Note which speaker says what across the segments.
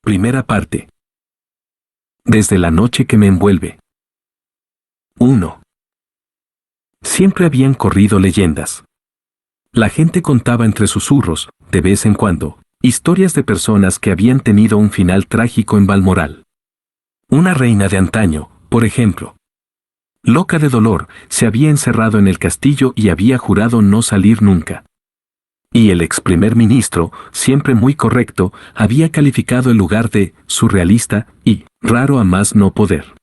Speaker 1: Primera parte. Desde la noche que me envuelve. 1. Siempre habían corrido leyendas. La gente contaba entre susurros, de vez en cuando, historias de personas que habían tenido un final trágico en Balmoral. Una reina de antaño, por ejemplo, loca de dolor, se había encerrado en el castillo y había jurado no salir nunca. Y el ex primer ministro, siempre muy correcto, había calificado el lugar de surrealista y raro a más no poder.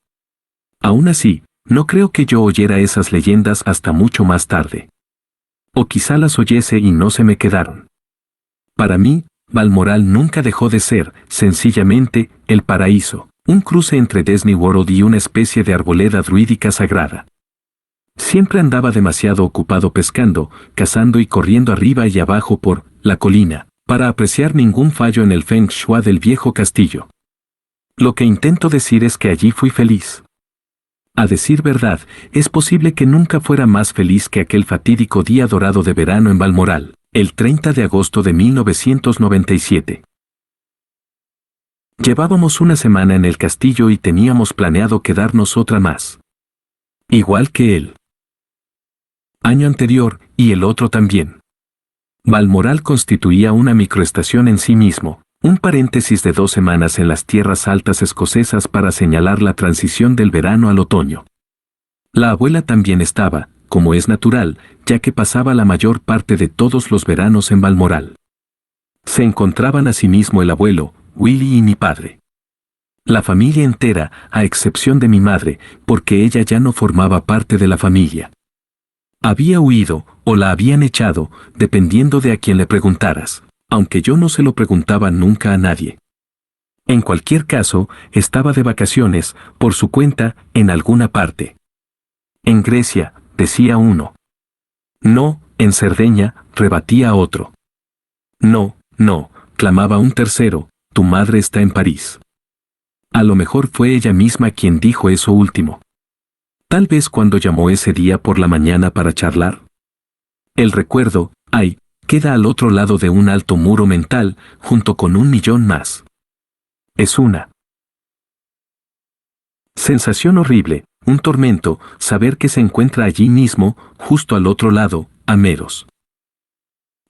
Speaker 1: Aún así, no creo que yo oyera esas leyendas hasta mucho más tarde. O quizá las oyese y no se me quedaron. Para mí, Balmoral nunca dejó de ser, sencillamente, el paraíso, un cruce entre Disney World y una especie de arboleda druídica sagrada. Siempre andaba demasiado ocupado pescando, cazando y corriendo arriba y abajo por la colina, para apreciar ningún fallo en el Feng Shui del viejo castillo. Lo que intento decir es que allí fui feliz. A decir verdad, es posible que nunca fuera más feliz que aquel fatídico día dorado de verano en Balmoral, el 30 de agosto de 1997. Llevábamos una semana en el castillo y teníamos planeado quedarnos otra más. Igual que él. Año anterior, y el otro también. Balmoral constituía una microestación en sí mismo, un paréntesis de 2 semanas en las tierras altas escocesas para señalar la transición del verano al otoño. La abuela también estaba, como es natural, ya que pasaba la mayor parte de todos los veranos en Balmoral. Se encontraban asimismo el abuelo, Willy y mi padre. La familia entera, a excepción de mi madre, porque ella ya no formaba parte de la familia. Había huido, o la habían echado, dependiendo de a quien le preguntaras, aunque yo no se lo preguntaba nunca a nadie. En cualquier caso, estaba de vacaciones, por su cuenta, en alguna parte. En Grecia, decía uno. No, en Cerdeña, rebatía otro. No, no, clamaba un tercero, tu madre está en París. A lo mejor fue ella misma quien dijo eso último. Tal vez cuando llamó ese día por la mañana para charlar. El recuerdo, queda al otro lado de un alto muro mental, junto con 1.000.000 más. Es una sensación horrible, un tormento, saber que se encuentra allí mismo, justo al otro lado, a meros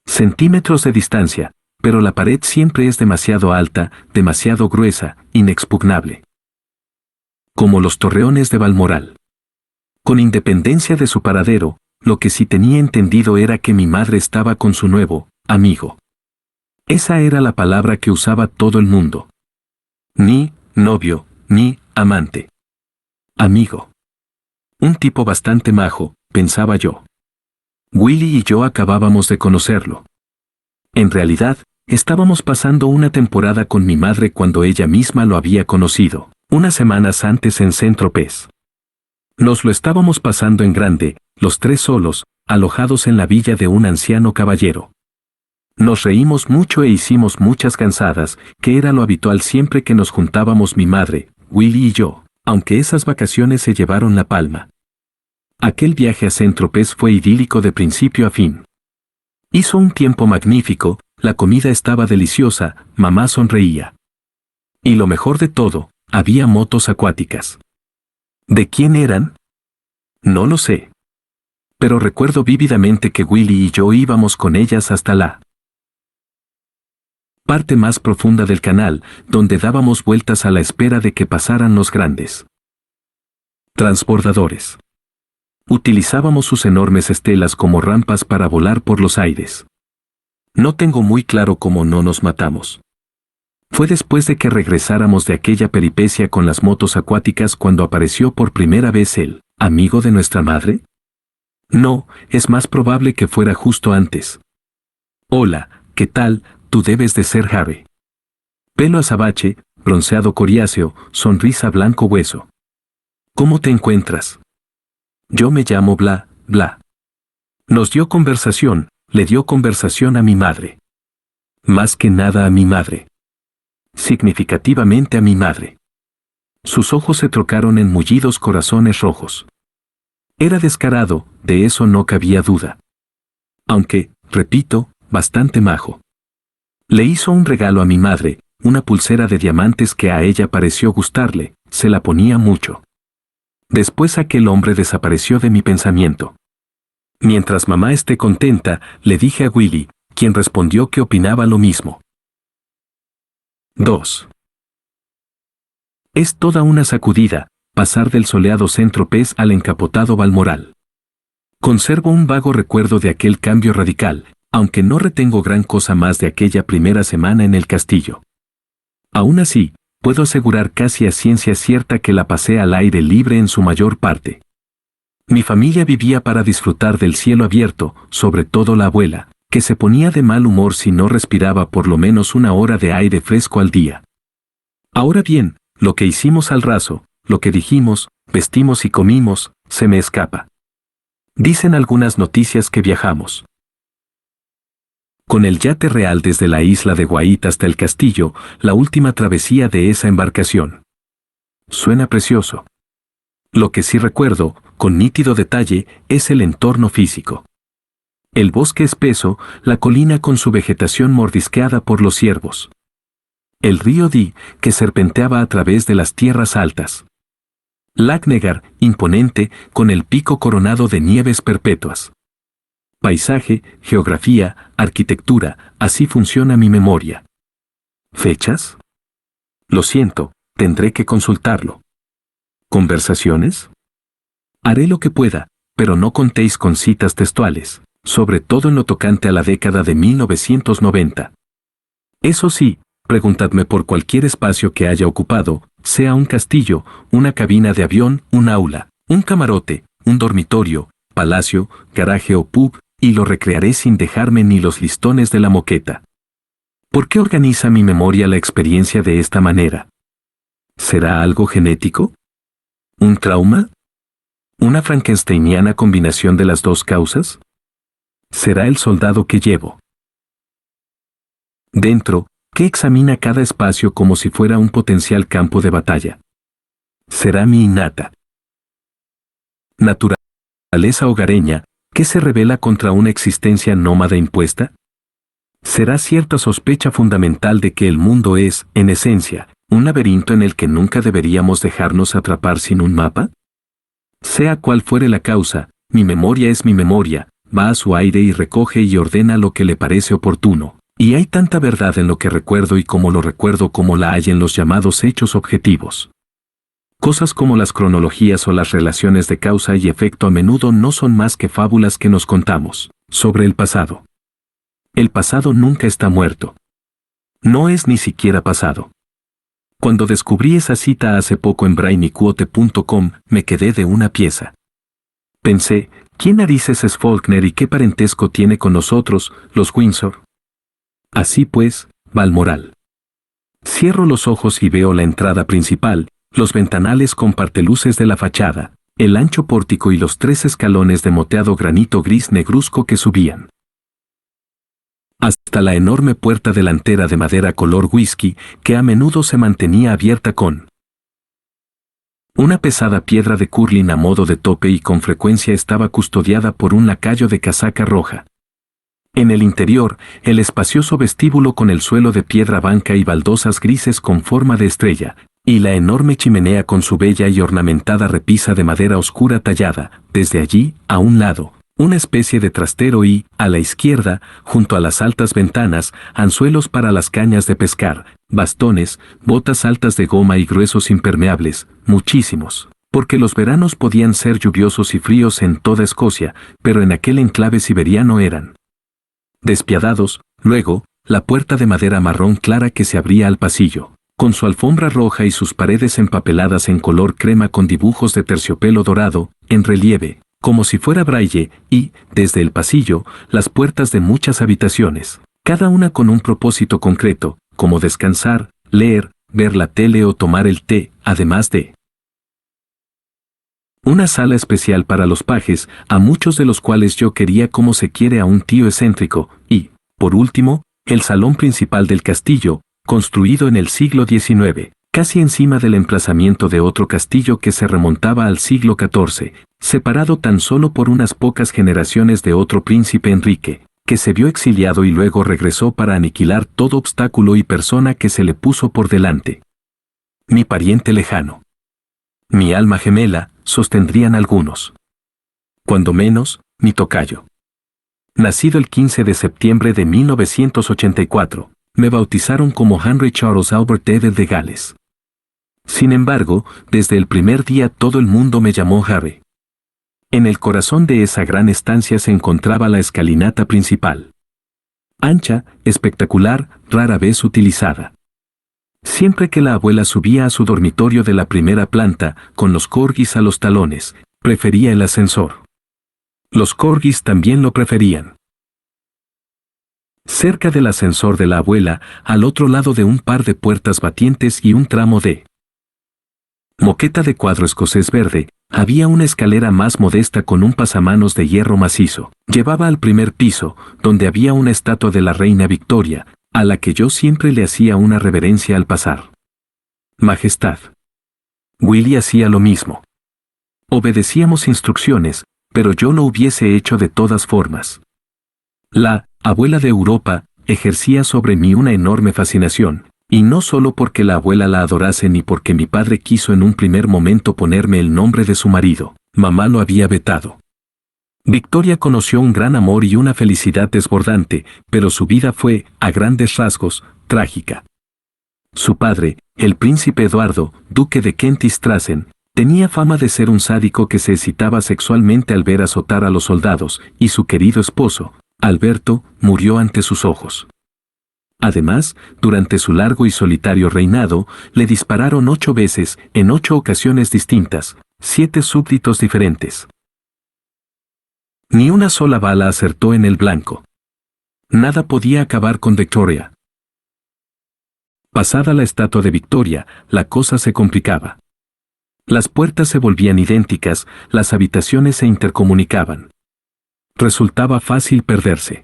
Speaker 1: centímetros de distancia, pero la pared siempre es demasiado alta, demasiado gruesa, inexpugnable. Como los torreones de Balmoral. Con independencia de su paradero, lo que sí tenía entendido era que mi madre estaba con su nuevo amigo. Esa era la palabra que usaba todo el mundo. Ni novio, ni amante. Amigo. Un tipo bastante majo, pensaba yo. Willy y yo acabábamos de conocerlo. En realidad, estábamos pasando una temporada con mi madre cuando ella misma lo había conocido, unas semanas antes en Saint-Tropez. Nos lo estábamos pasando en grande, los 3 solos, alojados en la villa de un anciano caballero. Nos reímos mucho e hicimos muchas cansadas, que era lo habitual siempre que nos juntábamos mi madre, Willy y yo, aunque esas vacaciones se llevaron la palma. Aquel viaje a Saint-Tropez fue idílico de principio a fin. Hizo un tiempo magnífico, la comida estaba deliciosa, mamá sonreía. Y lo mejor de todo, había motos acuáticas. ¿De quién eran? No lo sé. Pero recuerdo vívidamente que Willy y yo íbamos con ellas hasta la parte más profunda del canal, donde dábamos vueltas a la espera de que pasaran los grandes transbordadores. Utilizábamos sus enormes estelas como rampas para volar por los aires. No tengo muy claro cómo no nos matamos. Fue después de que regresáramos de aquella peripecia con las motos acuáticas cuando apareció por primera vez el amigo de nuestra madre. No, es más probable que fuera justo antes. Hola, ¿qué tal? Tú debes de ser Harry. Pelo azabache, bronceado coriáceo, sonrisa blanco hueso. ¿Cómo te encuentras? Yo me llamo bla, bla. Nos dio conversación, le dio conversación a mi madre. Más que nada a mi madre. Significativamente a mi madre. Sus ojos se trocaron en mullidos corazones rojos. Era descarado, de eso no cabía duda. Aunque, repito, bastante majo. Le hizo un regalo a mi madre, una pulsera de diamantes que a ella pareció gustarle, se la ponía mucho. Después aquel hombre desapareció de mi pensamiento. Mientras mamá esté contenta, le dije a Willy, quien respondió que opinaba lo mismo. 2. Es toda una sacudida, pasar del soleado Centro Pez al encapotado Balmoral. Conservo un vago recuerdo de aquel cambio radical, aunque no retengo gran cosa más de aquella primera semana en el castillo. Aún así, puedo asegurar casi a ciencia cierta que la pasé al aire libre en su mayor parte. Mi familia vivía para disfrutar del cielo abierto, sobre todo la abuela, que se ponía de mal humor si no respiraba por lo menos una hora de aire fresco al día. Ahora bien, lo que hicimos al raso, lo que dijimos, vestimos y comimos, se me escapa. Dicen algunas noticias que viajamos con el yate real desde la isla de Guaita hasta el castillo, la última travesía de esa embarcación. Suena precioso. Lo que sí recuerdo, con nítido detalle, es el entorno físico. El bosque espeso, la colina con su vegetación mordisqueada por los ciervos. El río Dee, que serpenteaba a través de las tierras altas. Lacknegar, imponente, con el pico coronado de nieves perpetuas. Paisaje, geografía, arquitectura, así funciona mi memoria. ¿Fechas? Lo siento, tendré que consultarlo. ¿Conversaciones? Haré lo que pueda, pero no contéis con citas textuales, sobre todo en lo tocante a la década de 1990. Eso sí, preguntadme por cualquier espacio que haya ocupado, sea un castillo, una cabina de avión, un aula, un camarote, un dormitorio, palacio, garaje o pub, y lo recrearé sin dejarme ni los listones de la moqueta. ¿Por qué organiza mi memoria la experiencia de esta manera? ¿Será algo genético? ¿Un trauma? ¿Una frankensteiniana combinación de las dos causas? ¿Será el soldado que llevo dentro, que examina cada espacio como si fuera un potencial campo de batalla? ¿Será mi innata naturaleza hogareña, que se rebela contra una existencia nómada impuesta? ¿Será cierta sospecha fundamental de que el mundo es, en esencia, un laberinto en el que nunca deberíamos dejarnos atrapar sin un mapa? Sea cual fuere la causa, mi memoria es mi memoria, va a su aire y recoge y ordena lo que le parece oportuno, y hay tanta verdad en lo que recuerdo y como lo recuerdo como la hay en los llamados hechos objetivos. Cosas como las cronologías o las relaciones de causa y efecto a menudo no son más que fábulas que nos contamos sobre el pasado. El pasado nunca está muerto. No es ni siquiera pasado. Cuando descubrí esa cita hace poco en brainyquote.com, me quedé de una pieza. Pensé, ¿quién narices es Faulkner y qué parentesco tiene con nosotros, los Windsor? Así pues, Balmoral. Cierro los ojos y veo la entrada principal, los ventanales con parteluces de la fachada, el ancho pórtico y los 3 escalones de moteado granito gris negruzco que subían hasta la enorme puerta delantera de madera color whisky, que a menudo se mantenía abierta con una pesada piedra de curling a modo de tope y con frecuencia estaba custodiada por un lacayo de casaca roja. En el interior, el espacioso vestíbulo con el suelo de piedra blanca y baldosas grises con forma de estrella, y la enorme chimenea con su bella y ornamentada repisa de madera oscura tallada, desde allí, a un lado, una especie de trastero y, a la izquierda, junto a las altas ventanas, anzuelos para las cañas de pescar, bastones, botas altas de goma y gruesos impermeables, muchísimos, porque los veranos podían ser lluviosos y fríos en toda Escocia, pero en aquel enclave siberiano eran despiadados. Luego, la puerta de madera marrón clara que se abría al pasillo, con su alfombra roja y sus paredes empapeladas en color crema con dibujos de terciopelo dorado, en relieve, como si fuera braille, y, desde el pasillo, las puertas de muchas habitaciones, cada una con un propósito concreto, como descansar, leer, ver la tele o tomar el té, además de una sala especial para los pajes, a muchos de los cuales yo quería como se quiere a un tío excéntrico, y, por último, el salón principal del castillo, construido en el siglo XIX, casi encima del emplazamiento de otro castillo que se remontaba al siglo XIV, separado tan solo por unas pocas generaciones de otro príncipe Enrique, que se vio exiliado y luego regresó para aniquilar todo obstáculo y persona que se le puso por delante. Mi pariente lejano. Mi alma gemela, sostendrían algunos. Cuando menos, mi tocayo. Nacido el 15 de septiembre de 1984, me bautizaron como Henry Charles Albert Edel de Gales. Sin embargo, desde el primer día todo el mundo me llamó Harry. En el corazón de esa gran estancia se encontraba la escalinata principal. Ancha, espectacular, rara vez utilizada. Siempre que la abuela subía a su dormitorio de la primera planta, con los corgis a los talones, prefería el ascensor. Los corgis también lo preferían. Cerca del ascensor de la abuela, al otro lado de un par de puertas batientes y un tramo de moqueta de cuadro escocés verde, había una escalera más modesta con un pasamanos de hierro macizo. Llevaba al primer piso, donde había una estatua de la reina Victoria, a la que yo siempre le hacía una reverencia al pasar. Majestad. Willy hacía lo mismo. Obedecíamos instrucciones, pero yo lo hubiese hecho de todas formas. La abuela de Europa ejercía sobre mí una enorme fascinación, y no solo porque la abuela la adorase ni porque mi padre quiso en un primer momento ponerme el nombre de su marido, mamá lo había vetado. Victoria conoció un gran amor y una felicidad desbordante, pero su vida fue, a grandes rasgos, trágica. Su padre, el príncipe Eduardo, duque de Kent-Strassen, tenía fama de ser un sádico que se excitaba sexualmente al ver azotar a los soldados, y su querido esposo, Alberto, murió ante sus ojos. Además, durante su largo y solitario reinado, le dispararon 8 veces, en 8 ocasiones distintas, 7 súbditos diferentes. Ni una sola bala acertó en el blanco. Nada podía acabar con Victoria. Pasada la estatua de Victoria, la cosa se complicaba. Las puertas se volvían idénticas, las habitaciones se intercomunicaban. Resultaba fácil perderse.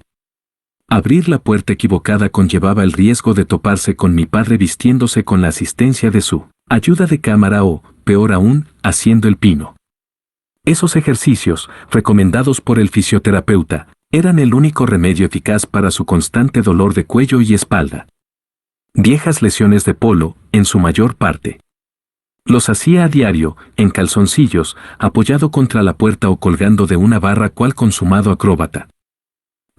Speaker 1: Abrir la puerta equivocada conllevaba el riesgo de toparse con mi padre vistiéndose con la asistencia de su ayuda de cámara o, peor aún, haciendo el pino. Esos ejercicios, recomendados por el fisioterapeuta, eran el único remedio eficaz para su constante dolor de cuello y espalda. Viejas lesiones de polo, en su mayor parte. Los hacía a diario, en calzoncillos, apoyado contra la puerta o colgando de una barra cual consumado acróbata.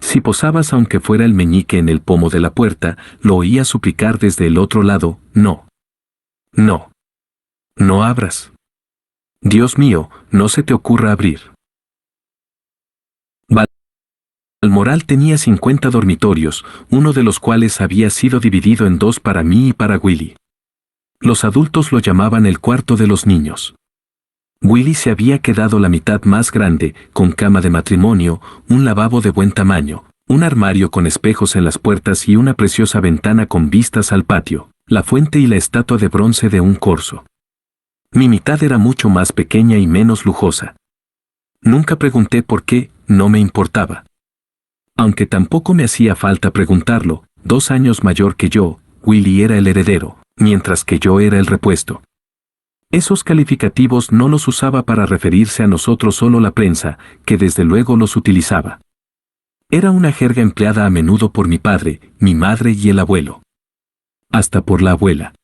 Speaker 1: Si posabas aunque fuera el meñique en el pomo de la puerta, lo oía suplicar desde el otro lado, no. No. No abras. Dios mío, no se te ocurra abrir. Balmoral tenía 50 dormitorios, uno de los cuales había sido dividido en 2 para mí y para Willy. Los adultos lo llamaban el cuarto de los niños. Willy se había quedado la mitad más grande, con cama de matrimonio, un lavabo de buen tamaño, un armario con espejos en las puertas y una preciosa ventana con vistas al patio, la fuente y la estatua de bronce de un corzo. Mi mitad era mucho más pequeña y menos lujosa. Nunca pregunté por qué, no me importaba. Aunque tampoco me hacía falta preguntarlo, 2 años mayor que yo, Willy era el heredero, mientras que yo era el repuesto. Esos calificativos no los usaba para referirse a nosotros solo la prensa, que desde luego los utilizaba. Era una jerga empleada a menudo por mi padre, mi madre y el abuelo. Hasta por la abuela.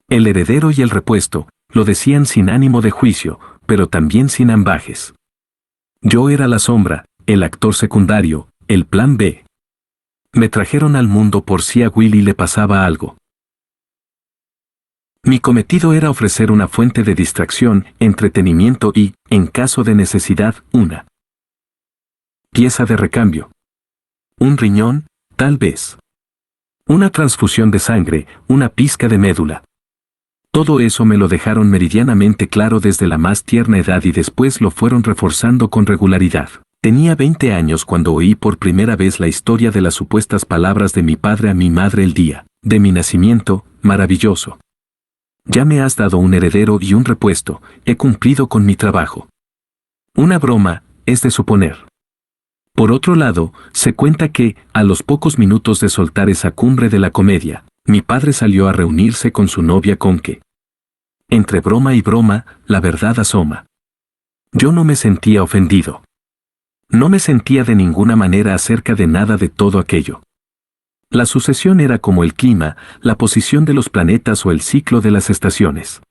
Speaker 1: El heredero y el repuesto, lo decían sin ánimo de juicio, pero también sin ambajes. Yo era la sombra, el actor secundario, el plan B. Me trajeron al mundo por si a Willy le pasaba algo. Mi cometido era ofrecer una fuente de distracción, entretenimiento y, en caso de necesidad, una pieza de recambio. Un riñón, tal vez. Una transfusión de sangre, una pizca de médula. Todo eso me lo dejaron meridianamente claro desde la más tierna edad y después lo fueron reforzando con regularidad. Tenía 20 años cuando oí por primera vez la historia de las supuestas palabras de mi padre a mi madre el día de mi nacimiento, maravilloso. Ya me has dado un heredero y un repuesto, he cumplido con mi trabajo. Una broma, es de suponer. Por otro lado, se cuenta que, a los pocos minutos de soltar esa cumbre de la comedia, mi padre salió a reunirse con su novia con que, entre broma y broma, la verdad asoma. Yo no me sentía ofendido. No me sentía de ninguna manera acerca de nada de todo aquello. La sucesión era como el clima, la posición de los planetas o el ciclo de las estaciones.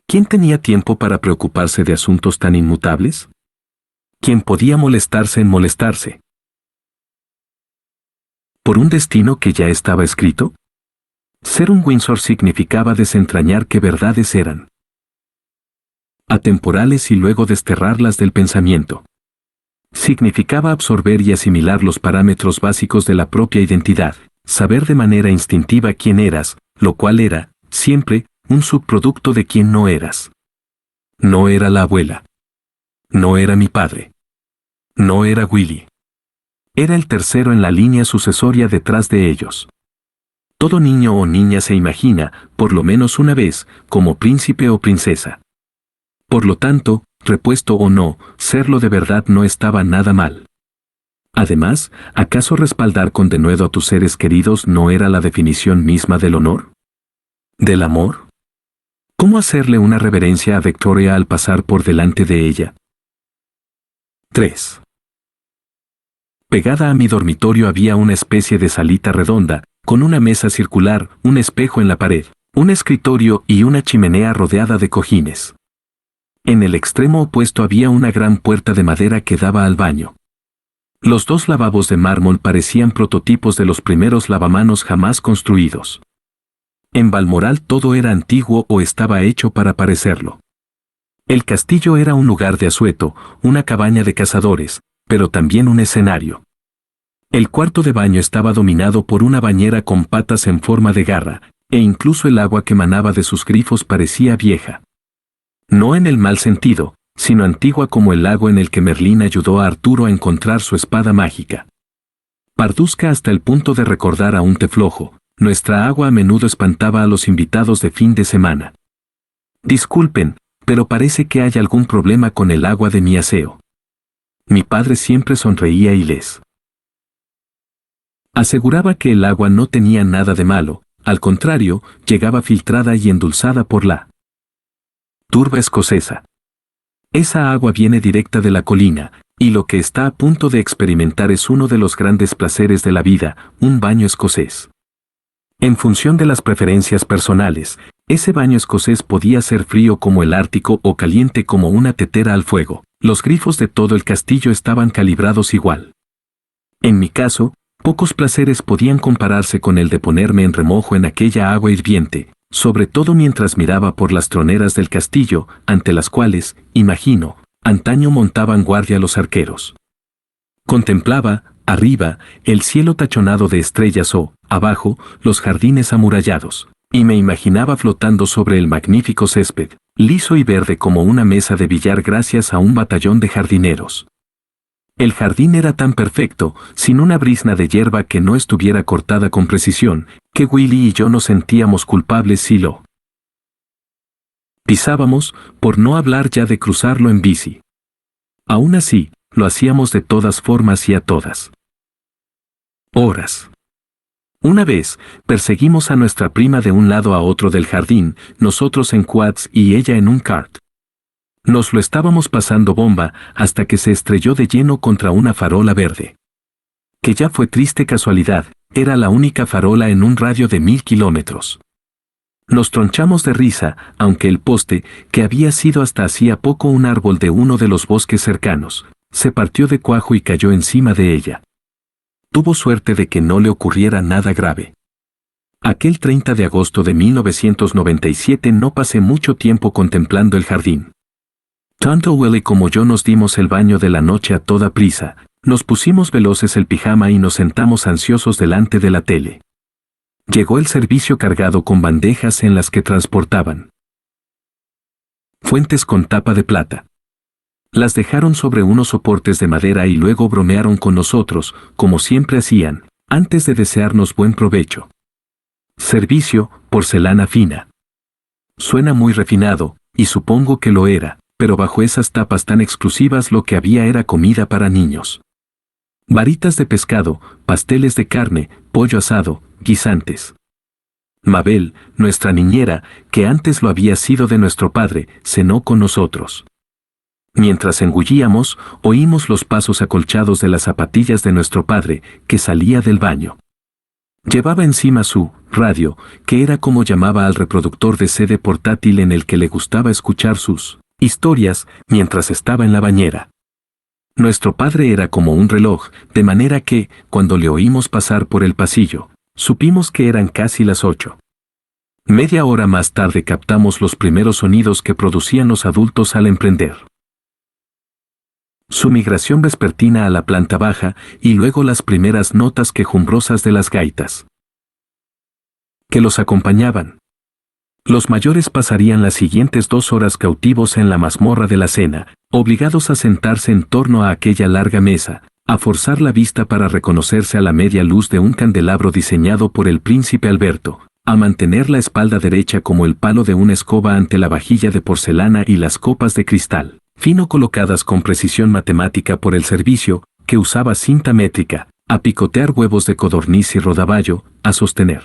Speaker 1: ¿Quién tenía tiempo para preocuparse de asuntos tan inmutables? ¿Quién podía molestarse en molestarse? ¿Por un destino que ya estaba escrito? Ser un Windsor significaba desentrañar qué verdades eran atemporales y luego desterrarlas del pensamiento. Significaba absorber y asimilar los parámetros básicos de la propia identidad, saber de manera instintiva quién eras, lo cual era, siempre, un subproducto de quien no eras. No era la abuela. No era mi padre. No era Willy. Era el tercero en la línea sucesoria detrás de ellos. Todo niño o niña se imagina, por lo menos una vez, como príncipe o princesa. Por lo tanto, repuesto o no, serlo de verdad no estaba nada mal. Además, ¿acaso respaldar con denuedo a tus seres queridos no era la definición misma del honor? ¿Del amor? ¿Cómo hacerle una reverencia a Victoria al pasar por delante de ella? 3. Pegada a mi dormitorio había una especie de salita redonda, con una mesa circular, un espejo en la pared, un escritorio y una chimenea rodeada de cojines. En el extremo opuesto había una gran puerta de madera que daba al baño. Los dos lavabos de mármol parecían prototipos de los primeros lavamanos jamás construidos. En Balmoral todo era antiguo o estaba hecho para parecerlo. El castillo era un lugar de asueto, una cabaña de cazadores, pero también un escenario. El cuarto de baño estaba dominado por una bañera con patas en forma de garra, e incluso el agua que manaba de sus grifos parecía vieja. No en el mal sentido, sino antigua como el lago en el que Merlín ayudó a Arturo a encontrar su espada mágica. Parduzca hasta el punto de recordar a un teflojo, nuestra agua a menudo espantaba a los invitados de fin de semana. Disculpen, pero parece que hay algún problema con el agua de mi aseo. Mi padre siempre sonreía y les aseguraba que el agua no tenía nada de malo, al contrario, llegaba filtrada y endulzada por la turba escocesa. Esa agua viene directa de la colina, y lo que está a punto de experimentar es uno de los grandes placeres de la vida, un baño escocés. En función de las preferencias personales, ese baño escocés podía ser frío como el Ártico o caliente como una tetera al fuego. Los grifos de todo el castillo estaban calibrados igual. En mi caso, pocos placeres podían compararse con el de ponerme en remojo en aquella agua hirviente, sobre todo mientras miraba por las troneras del castillo, ante las cuales, imagino, antaño montaban guardia los arqueros. Contemplaba, arriba, el cielo tachonado de estrellas o, abajo, los jardines amurallados, y me imaginaba flotando sobre el magnífico césped, liso y verde como una mesa de billar gracias a un batallón de jardineros. El jardín era tan perfecto, sin una brizna de hierba que no estuviera cortada con precisión, que Willy y yo nos sentíamos culpables si lo pisábamos, por no hablar ya de cruzarlo en bici. Aún así, lo hacíamos de todas formas y a todas horas. Una vez, perseguimos a nuestra prima de un lado a otro del jardín, nosotros en quads y ella en un kart. Nos lo estábamos pasando bomba hasta que se estrelló de lleno contra una farola verde. Que ya fue triste casualidad, era la única farola en un radio de 1000 kilómetros. Nos tronchamos de risa, aunque el poste, que había sido hasta hacía poco un árbol de uno de los bosques cercanos, se partió de cuajo y cayó encima de ella. Tuvo suerte de que no le ocurriera nada grave. Aquel 30 de agosto de 1997 no pasé mucho tiempo contemplando el jardín. Tanto Willy como yo nos dimos el baño de la noche a toda prisa, nos pusimos veloces el pijama y nos sentamos ansiosos delante de la tele. Llegó el servicio cargado con bandejas en las que transportaban fuentes con tapa de plata. Las dejaron sobre unos soportes de madera y luego bromearon con nosotros, como siempre hacían, antes de desearnos buen provecho. Servicio, porcelana fina. Suena muy refinado, y supongo que lo era, pero bajo esas tapas tan exclusivas lo que había era comida para niños. Varitas de pescado, pasteles de carne, pollo asado, guisantes. Mabel, nuestra niñera, que antes lo había sido de nuestro padre, cenó con nosotros. Mientras engullíamos, oímos los pasos acolchados de las zapatillas de nuestro padre, que salía del baño. Llevaba encima su radio, que era como llamaba al reproductor de CD portátil en el que le gustaba escuchar sus historias mientras estaba en la bañera. Nuestro padre era como un reloj, de manera que, cuando le oímos pasar por el pasillo, supimos que eran casi las 8. Media hora más tarde captamos los primeros sonidos que producían los adultos al emprender su migración vespertina a la planta baja y luego las primeras notas quejumbrosas de las gaitas que los acompañaban. Los mayores pasarían las siguientes 2 horas cautivos en la mazmorra de la cena, obligados a sentarse en torno a aquella larga mesa, a forzar la vista para reconocerse a la media luz de un candelabro diseñado por el príncipe Alberto, a mantener la espalda derecha como el palo de una escoba ante la vajilla de porcelana y las copas de cristal, fino colocadas con precisión matemática por el servicio, que usaba cinta métrica, a picotear huevos de codorniz y rodaballo, a sostener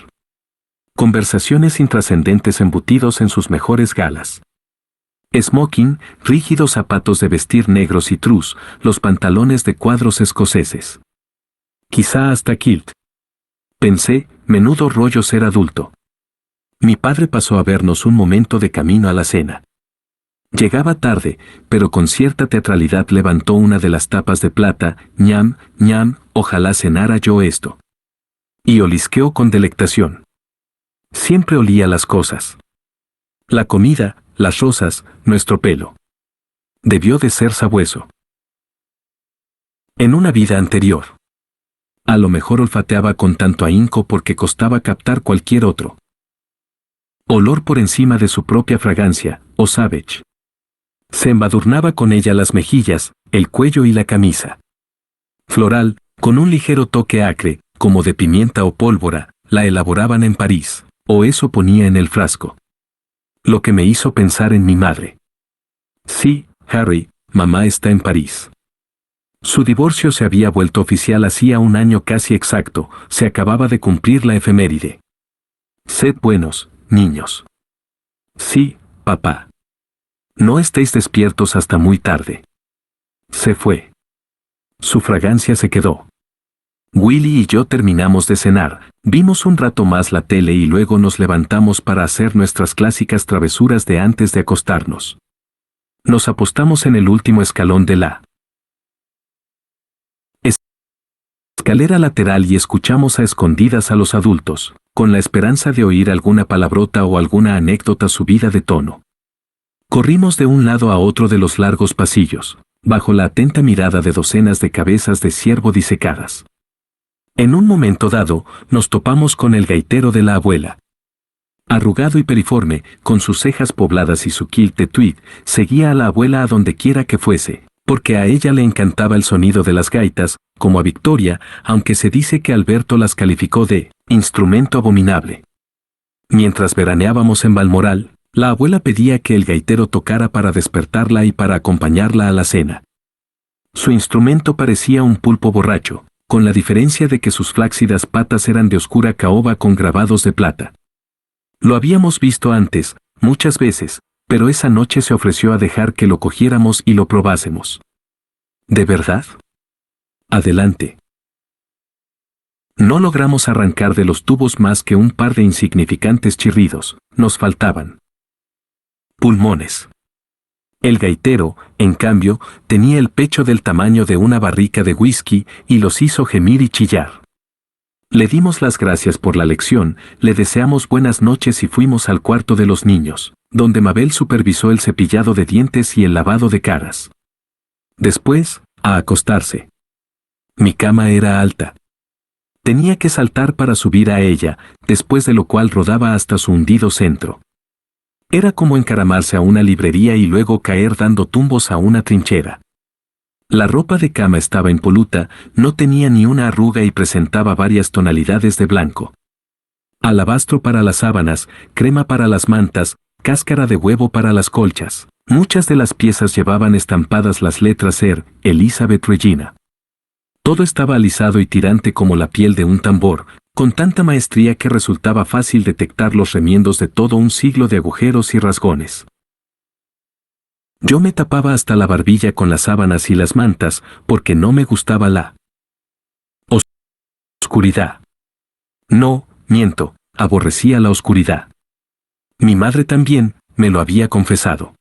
Speaker 1: conversaciones intrascendentes embutidos en sus mejores galas. Smoking, rígidos zapatos de vestir negros y trus, los pantalones de cuadros escoceses. Quizá hasta kilt. Pensé, menudo rollo ser adulto. Mi padre pasó a vernos un momento de camino a la cena. Llegaba tarde, pero con cierta teatralidad levantó una de las tapas de plata, ñam, ñam, ojalá cenara yo esto. Y olisqueó con delectación. Siempre olía las cosas. La comida, las rosas, nuestro pelo. Debió de ser sabueso. En una vida anterior. A lo mejor olfateaba con tanto ahínco porque costaba captar cualquier otro olor por encima de su propia fragancia, o savage. Se embadurnaba con ella las mejillas, el cuello y la camisa. Floral, con un ligero toque acre, como de pimienta o pólvora, la elaboraban en París. O eso ponía en el frasco. Lo que me hizo pensar en mi madre. Sí, Harry, mamá está en París. Su divorcio se había vuelto oficial hacía un año casi exacto, se acababa de cumplir la efeméride. Sed buenos, niños. Sí, papá. No estéis despiertos hasta muy tarde. Se fue. Su fragancia se quedó. Willy y yo terminamos de cenar, vimos un rato más la tele y luego nos levantamos para hacer nuestras clásicas travesuras de antes de acostarnos. Nos apostamos en el último escalón de la escalera lateral y escuchamos a escondidas a los adultos, con la esperanza de oír alguna palabrota o alguna anécdota subida de tono. Corrimos de un lado a otro de los largos pasillos, bajo la atenta mirada de docenas de cabezas de ciervo disecadas. En un momento dado, nos topamos con el gaitero de la abuela. Arrugado y periforme, con sus cejas pobladas y su kilt de tweed, seguía a la abuela a donde quiera que fuese, porque a ella le encantaba el sonido de las gaitas, como a Victoria, aunque se dice que Alberto las calificó de instrumento abominable. Mientras veraneábamos en Balmoral, la abuela pedía que el gaitero tocara para despertarla y para acompañarla a la cena. Su instrumento parecía un pulpo borracho, con la diferencia de que sus flácidas patas eran de oscura caoba con grabados de plata. Lo habíamos visto antes, muchas veces, pero esa noche se ofreció a dejar que lo cogiéramos y lo probásemos. ¿De verdad? Adelante. No logramos arrancar de los tubos más que un par de insignificantes chirridos, nos faltaban pulmones. El gaitero, en cambio, tenía el pecho del tamaño de una barrica de whisky y los hizo gemir y chillar. Le dimos las gracias por la lección, le deseamos buenas noches y fuimos al cuarto de los niños, donde Mabel supervisó el cepillado de dientes y el lavado de caras. Después, a acostarse. Mi cama era alta. Tenía que saltar para subir a ella, después de lo cual rodaba hasta su hundido centro. Era como encaramarse a una librería y luego caer dando tumbos a una trinchera. La ropa de cama estaba impoluta, no tenía ni una arruga y presentaba varias tonalidades de blanco. Alabastro para las sábanas, crema para las mantas, cáscara de huevo para las colchas. Muchas de las piezas llevaban estampadas las letras Sir Elizabeth Regina. Todo estaba alisado y tirante como la piel de un tambor, con tanta maestría que resultaba fácil detectar los remiendos de todo un siglo de agujeros y rasgones. Yo me tapaba hasta la barbilla con las sábanas y las mantas, porque no me gustaba la oscuridad. No, miento, aborrecía la oscuridad. Mi madre también, me lo había confesado.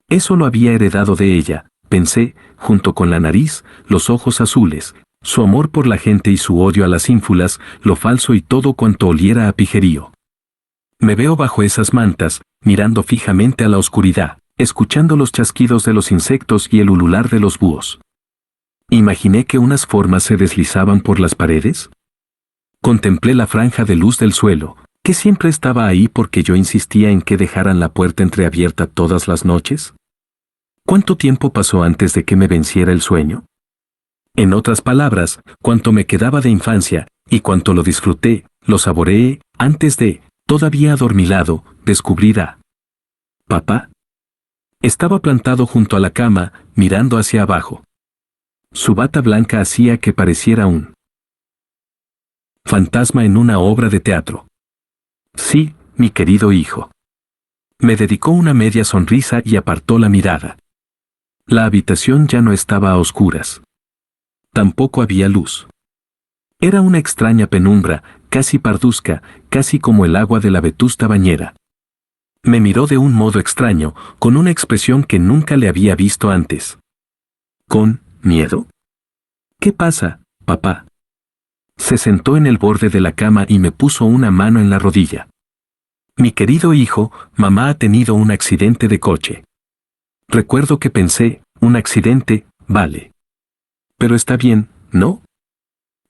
Speaker 1: Eso lo había heredado de ella, pensé, junto con la nariz, los ojos azules, su amor por la gente y su odio a las ínfulas, lo falso y todo cuanto oliera a pijerío. Me veo bajo esas mantas, mirando fijamente a la oscuridad, escuchando los chasquidos de los insectos y el ulular de los búhos. Imaginé que unas formas se deslizaban por las paredes. Contemplé la franja de luz del suelo, que siempre estaba ahí porque yo insistía en que dejaran la puerta entreabierta todas las noches. ¿Cuánto tiempo pasó antes de que me venciera el sueño? En otras palabras, cuánto me quedaba de infancia, y cuánto lo disfruté, lo saboreé, antes de, todavía adormilado, descubrir a papá. Estaba plantado junto a la cama, mirando hacia abajo. Su bata blanca hacía que pareciera un fantasma en una obra de teatro. Sí, mi querido hijo. Me dedicó una media sonrisa y apartó la mirada. La habitación ya no estaba a oscuras. Tampoco había luz. Era una extraña penumbra, casi parduzca, casi como el agua de la vetusta bañera. Me miró de un modo extraño, con una expresión que nunca le había visto antes. ¿Con miedo? ¿Qué pasa, papá? Se sentó en el borde de la cama y me puso una mano en la rodilla. Mi querido hijo, mamá ha tenido un accidente de coche. Recuerdo que pensé, un accidente, vale. Pero está bien, ¿no?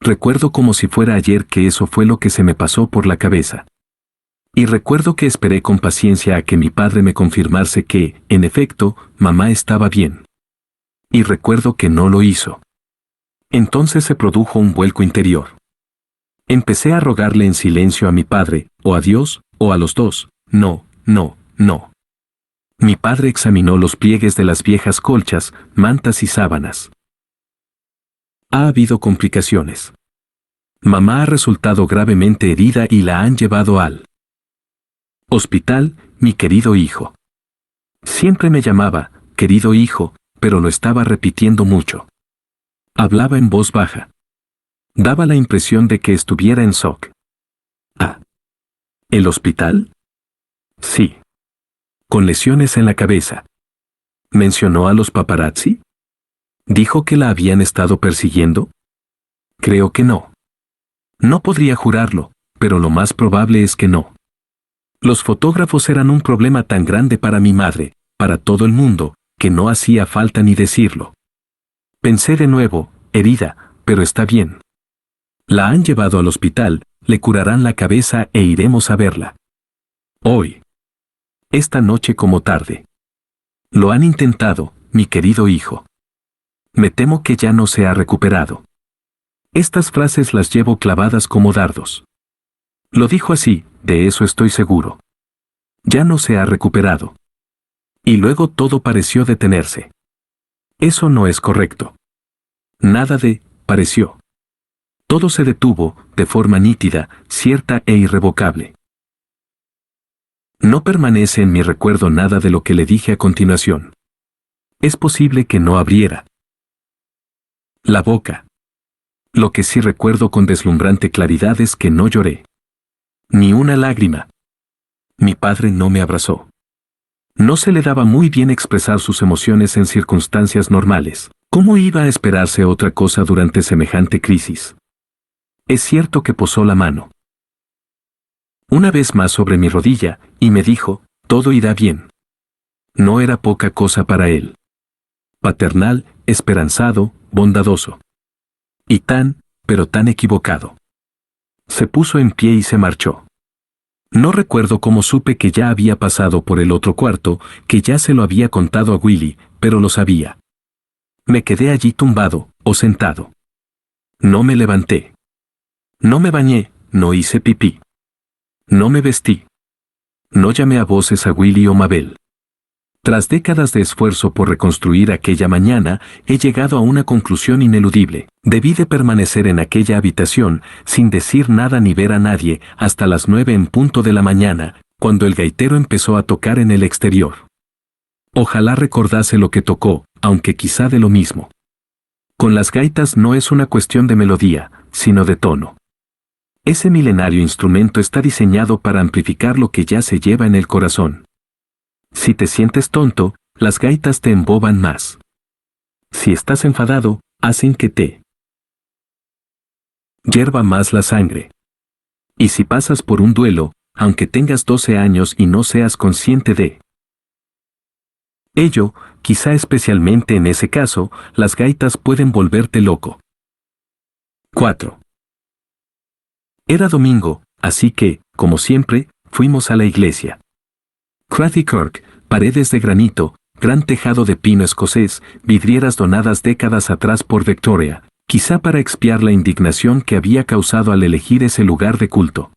Speaker 1: Recuerdo como si fuera ayer que eso fue lo que se me pasó por la cabeza. Y recuerdo que esperé con paciencia a que mi padre me confirmase que, en efecto, mamá estaba bien. Y recuerdo que no lo hizo. Entonces se produjo un vuelco interior. Empecé a rogarle en silencio a mi padre, o a Dios, o a los dos, no, no, no. Mi padre examinó los pliegues de las viejas colchas, mantas y sábanas. Ha habido complicaciones. Mamá ha resultado gravemente herida y la han llevado al hospital, mi querido hijo. Siempre me llamaba, querido hijo, pero lo estaba repitiendo mucho. Hablaba en voz baja. Daba la impresión de que estuviera en shock. ¿Ah? ¿El hospital? Sí. Con lesiones en la cabeza. ¿Mencionó a los paparazzi? ¿Dijo que la habían estado persiguiendo? Creo que no. No podría jurarlo, pero lo más probable es que no. Los fotógrafos eran un problema tan grande para mi madre, para todo el mundo, que no hacía falta ni decirlo. Pensé de nuevo, herida, pero está bien. La han llevado al hospital, le curarán la cabeza e iremos a verla. Hoy. Esta noche como tarde. Lo han intentado, mi querido hijo. Me temo que ya no se ha recuperado. Estas frases las llevo clavadas como dardos. Lo dijo así, de eso estoy seguro. Ya no se ha recuperado. Y luego todo pareció detenerse. Eso no es correcto. Nada de, pareció. Todo se detuvo, de forma nítida, cierta e irrevocable. No permanece en mi recuerdo nada de lo que le dije a continuación. Es posible que no abriera la boca. Lo que sí recuerdo con deslumbrante claridad es que no lloré. Ni una lágrima. Mi padre no me abrazó. No se le daba muy bien expresar sus emociones en circunstancias normales. ¿Cómo iba a esperarse otra cosa durante semejante crisis? Es cierto que posó la mano una vez más sobre mi rodilla, y me dijo, todo irá bien. No era poca cosa para él. Paternal, esperanzado, bondadoso. Y tan, pero tan equivocado. Se puso en pie y se marchó. No recuerdo cómo supe que ya había pasado por el otro cuarto, que ya se lo había contado a Willy, pero lo sabía. Me quedé allí tumbado, o sentado. No me levanté. No me bañé, no hice pipí. No me vestí. No llamé a voces a Willy o Mabel. Tras décadas de esfuerzo por reconstruir aquella mañana, he llegado a una conclusión ineludible. Debí de permanecer en aquella habitación, sin decir nada ni ver a nadie, hasta las 9 en punto de la mañana, cuando el gaitero empezó a tocar en el exterior. Ojalá recordase lo que tocó, aunque quizá de lo mismo. Con las gaitas no es una cuestión de melodía, sino de tono. Ese milenario instrumento está diseñado para amplificar lo que ya se lleva en el corazón. Si te sientes tonto, las gaitas te emboban más. Si estás enfadado, hacen que te hierva más la sangre. Y si pasas por un duelo, aunque tengas 12 años y no seas consciente de ello, quizá especialmente en ese caso, las gaitas pueden volverte loco. 4. Era domingo, así que, como siempre, fuimos a la iglesia. Crathy Kirk, paredes de granito, gran tejado de pino escocés, vidrieras donadas décadas atrás por Victoria, quizá para expiar la indignación que había causado al elegir ese lugar de culto.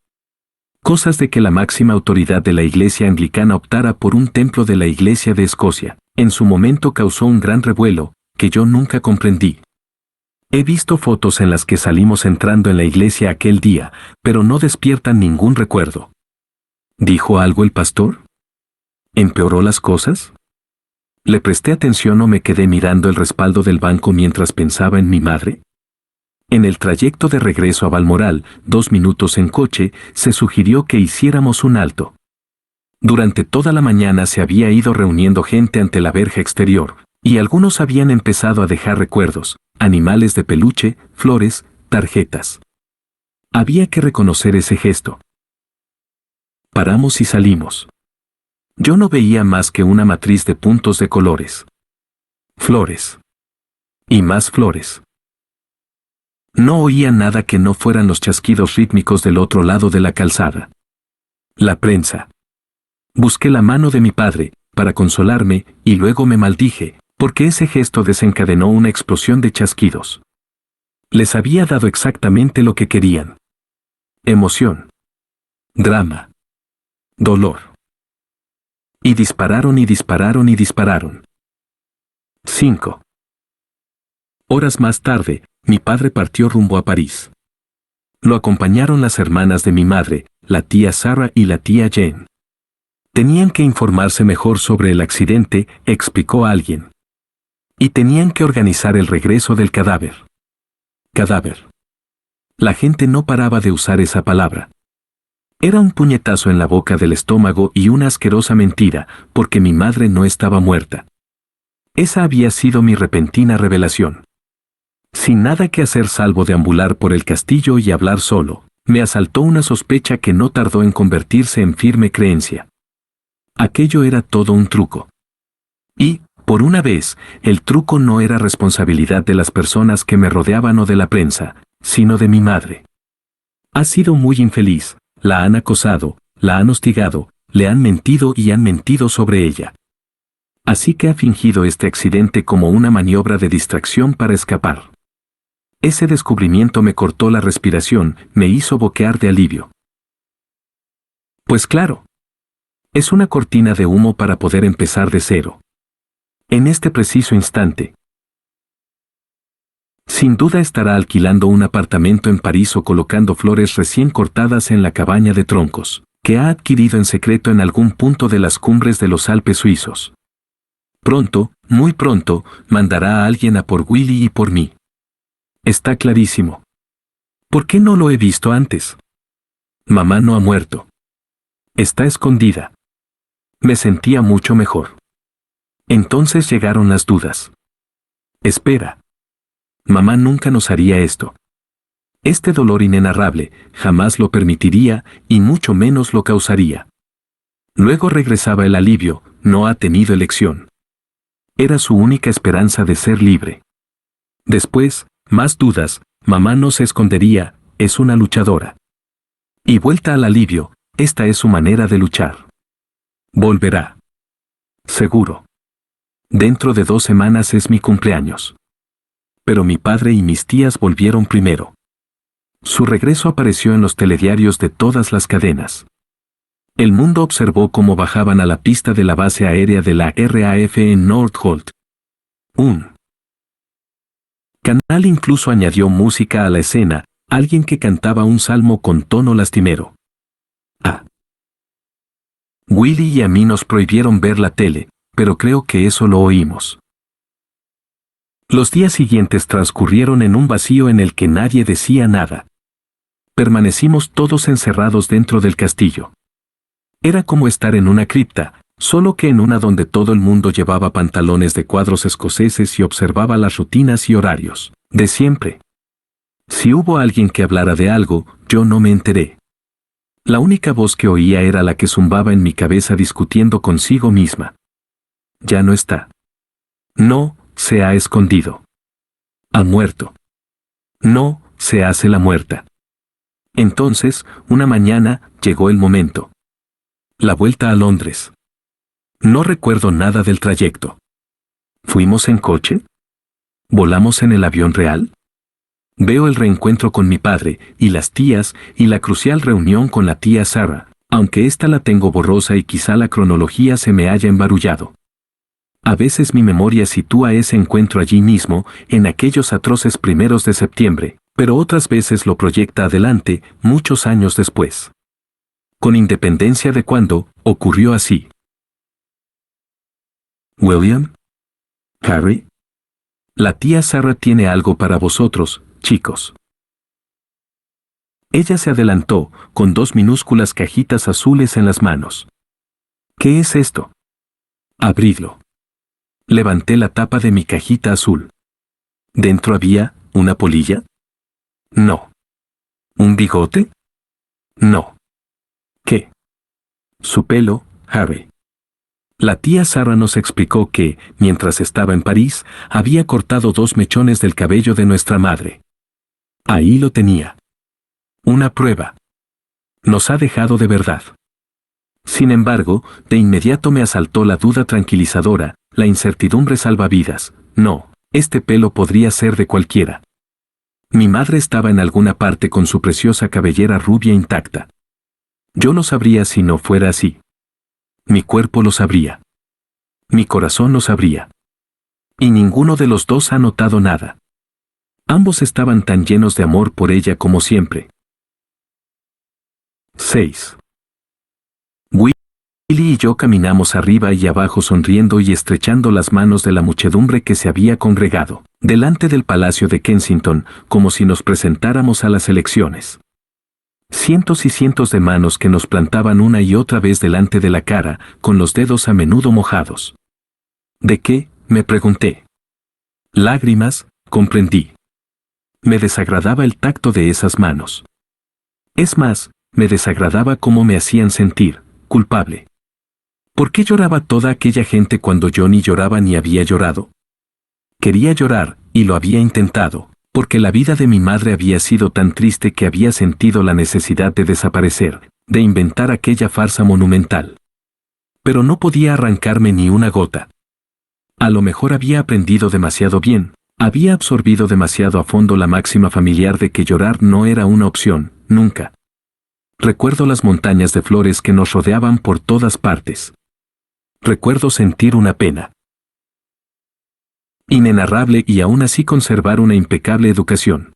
Speaker 1: Cosas de que la máxima autoridad de la iglesia anglicana optara por un templo de la iglesia de Escocia, en su momento causó un gran revuelo, que yo nunca comprendí. He visto fotos en las que salimos entrando en la iglesia aquel día, pero no despiertan ningún recuerdo. ¿Dijo algo el pastor? ¿Empeoró las cosas? ¿Le presté atención o me quedé mirando el respaldo del banco mientras pensaba en mi madre? En el trayecto de regreso a Balmoral, 2 minutos en coche, se sugirió que hiciéramos un alto. Durante toda la mañana se había ido reuniendo gente ante la verja exterior, y algunos habían empezado a dejar recuerdos, animales de peluche, flores, tarjetas. Había que reconocer ese gesto. Paramos y salimos. Yo no veía más que una matriz de puntos de colores. Flores. Y más flores. No oía nada que no fueran los chasquidos rítmicos del otro lado de la calzada. La prensa. Busqué la mano de mi padre, para consolarme, y luego me maldije, porque ese gesto desencadenó una explosión de chasquidos. Les había dado exactamente lo que querían. Emoción. Drama. Dolor. Y dispararon y dispararon y dispararon. 5. Horas más tarde, mi padre partió rumbo a París. Lo acompañaron las hermanas de mi madre, la tía Sarah y la tía Jane. Tenían que informarse mejor sobre el accidente, explicó alguien. Y tenían que organizar el regreso del cadáver. Cadáver. La gente no paraba de usar esa palabra. Era un puñetazo en la boca del estómago y una asquerosa mentira, porque mi madre no estaba muerta. Esa había sido mi repentina revelación. Sin nada que hacer salvo deambular por el castillo y hablar solo, me asaltó una sospecha que no tardó en convertirse en firme creencia. Aquello era todo un truco. Y, por una vez, el truco no era responsabilidad de las personas que me rodeaban o de la prensa, sino de mi madre. Ha sido muy infeliz, la han acosado, la han hostigado, le han mentido y han mentido sobre ella. Así que ha fingido este accidente como una maniobra de distracción para escapar. Ese descubrimiento me cortó la respiración, me hizo boquear de alivio. Pues claro. Es una cortina de humo para poder empezar de cero. En este preciso instante. Sin duda estará alquilando un apartamento en París o colocando flores recién cortadas en la cabaña de troncos, que ha adquirido en secreto en algún punto de las cumbres de los Alpes suizos. Pronto, muy pronto, mandará a alguien a por Willy y por mí. Está clarísimo. ¿Por qué no lo he visto antes? Mamá no ha muerto. Está escondida. Me sentía mucho mejor. Entonces llegaron las dudas. Espera. Mamá nunca nos haría esto. Este dolor inenarrable, jamás lo permitiría, y mucho menos lo causaría. Luego regresaba el alivio, no ha tenido elección. Era su única esperanza de ser libre. Después, más dudas, mamá no se escondería, es una luchadora. Y vuelta al alivio, esta es su manera de luchar. Volverá. Seguro. Dentro de 2 semanas es mi cumpleaños. Pero mi padre y mis tías volvieron primero. Su regreso apareció en los telediarios de todas las cadenas. El mundo observó cómo bajaban a la pista de la base aérea de la RAF en Northolt. Un canal incluso añadió música a la escena, alguien que cantaba un salmo con tono lastimero. Willy y a mí nos prohibieron ver la tele, pero creo que eso lo oímos. Los días siguientes transcurrieron en un vacío en el que nadie decía nada. Permanecimos todos encerrados dentro del castillo. Era como estar en una cripta, solo que en una donde todo el mundo llevaba pantalones de cuadros escoceses y observaba las rutinas y horarios de siempre. Si hubo alguien que hablara de algo, yo no me enteré. La única voz que oía era la que zumbaba en mi cabeza discutiendo consigo misma. Ya no está. No, se ha escondido. Ha muerto. No, se hace la muerta. Entonces, una mañana, llegó el momento. La vuelta a Londres. No recuerdo nada del trayecto. ¿Fuimos en coche? ¿Volamos en el avión real? Veo el reencuentro con mi padre, y las tías, y la crucial reunión con la tía Sarah, aunque esta la tengo borrosa y quizá la cronología se me haya embarullado. A veces mi memoria sitúa ese encuentro allí mismo, en aquellos atroces 1 de septiembre, pero otras veces lo proyecta adelante, muchos años después. Con independencia de cuándo, ocurrió así. William. Harry. La tía Sarah tiene algo para vosotros, chicos. Ella se adelantó, con 2 minúsculas cajitas azules en las manos. ¿Qué es esto? Abridlo. Levanté la tapa de mi cajita azul. ¿Dentro había una polilla? No. ¿Un bigote? No. ¿Qué? Su pelo, Harry. La tía Sarah nos explicó que, mientras estaba en París, había cortado 2 mechones del cabello de nuestra madre. Ahí lo tenía. Una prueba. Nos ha dejado de verdad. Sin embargo, de inmediato me asaltó la duda tranquilizadora, la incertidumbre salvavidas. No, este pelo podría ser de cualquiera. Mi madre estaba en alguna parte con su preciosa cabellera rubia intacta. Yo lo sabría si no fuera así. Mi cuerpo lo sabría. Mi corazón lo sabría. Y ninguno de los dos ha notado nada. Ambos estaban tan llenos de amor por ella como siempre. 6. Willy y yo caminamos arriba y abajo sonriendo y estrechando las manos de la muchedumbre que se había congregado delante del Palacio de Kensington, como si nos presentáramos a las elecciones. Cientos y cientos de manos que nos plantaban una y otra vez delante de la cara, con los dedos a menudo mojados. ¿De qué?, me pregunté. Lágrimas, comprendí. Me desagradaba el tacto de esas manos. Es más, me desagradaba cómo me hacían sentir, culpable. ¿Por qué lloraba toda aquella gente cuando yo ni lloraba ni había llorado? Quería llorar, y lo había intentado, porque la vida de mi madre había sido tan triste que había sentido la necesidad de desaparecer, de inventar aquella farsa monumental. Pero no podía arrancarme ni una gota. A lo mejor había aprendido demasiado bien, había absorbido demasiado a fondo la máxima familiar de que llorar no era una opción, nunca. Recuerdo las montañas de flores que nos rodeaban por todas partes. Recuerdo sentir una pena inenarrable y aún así conservar una impecable educación.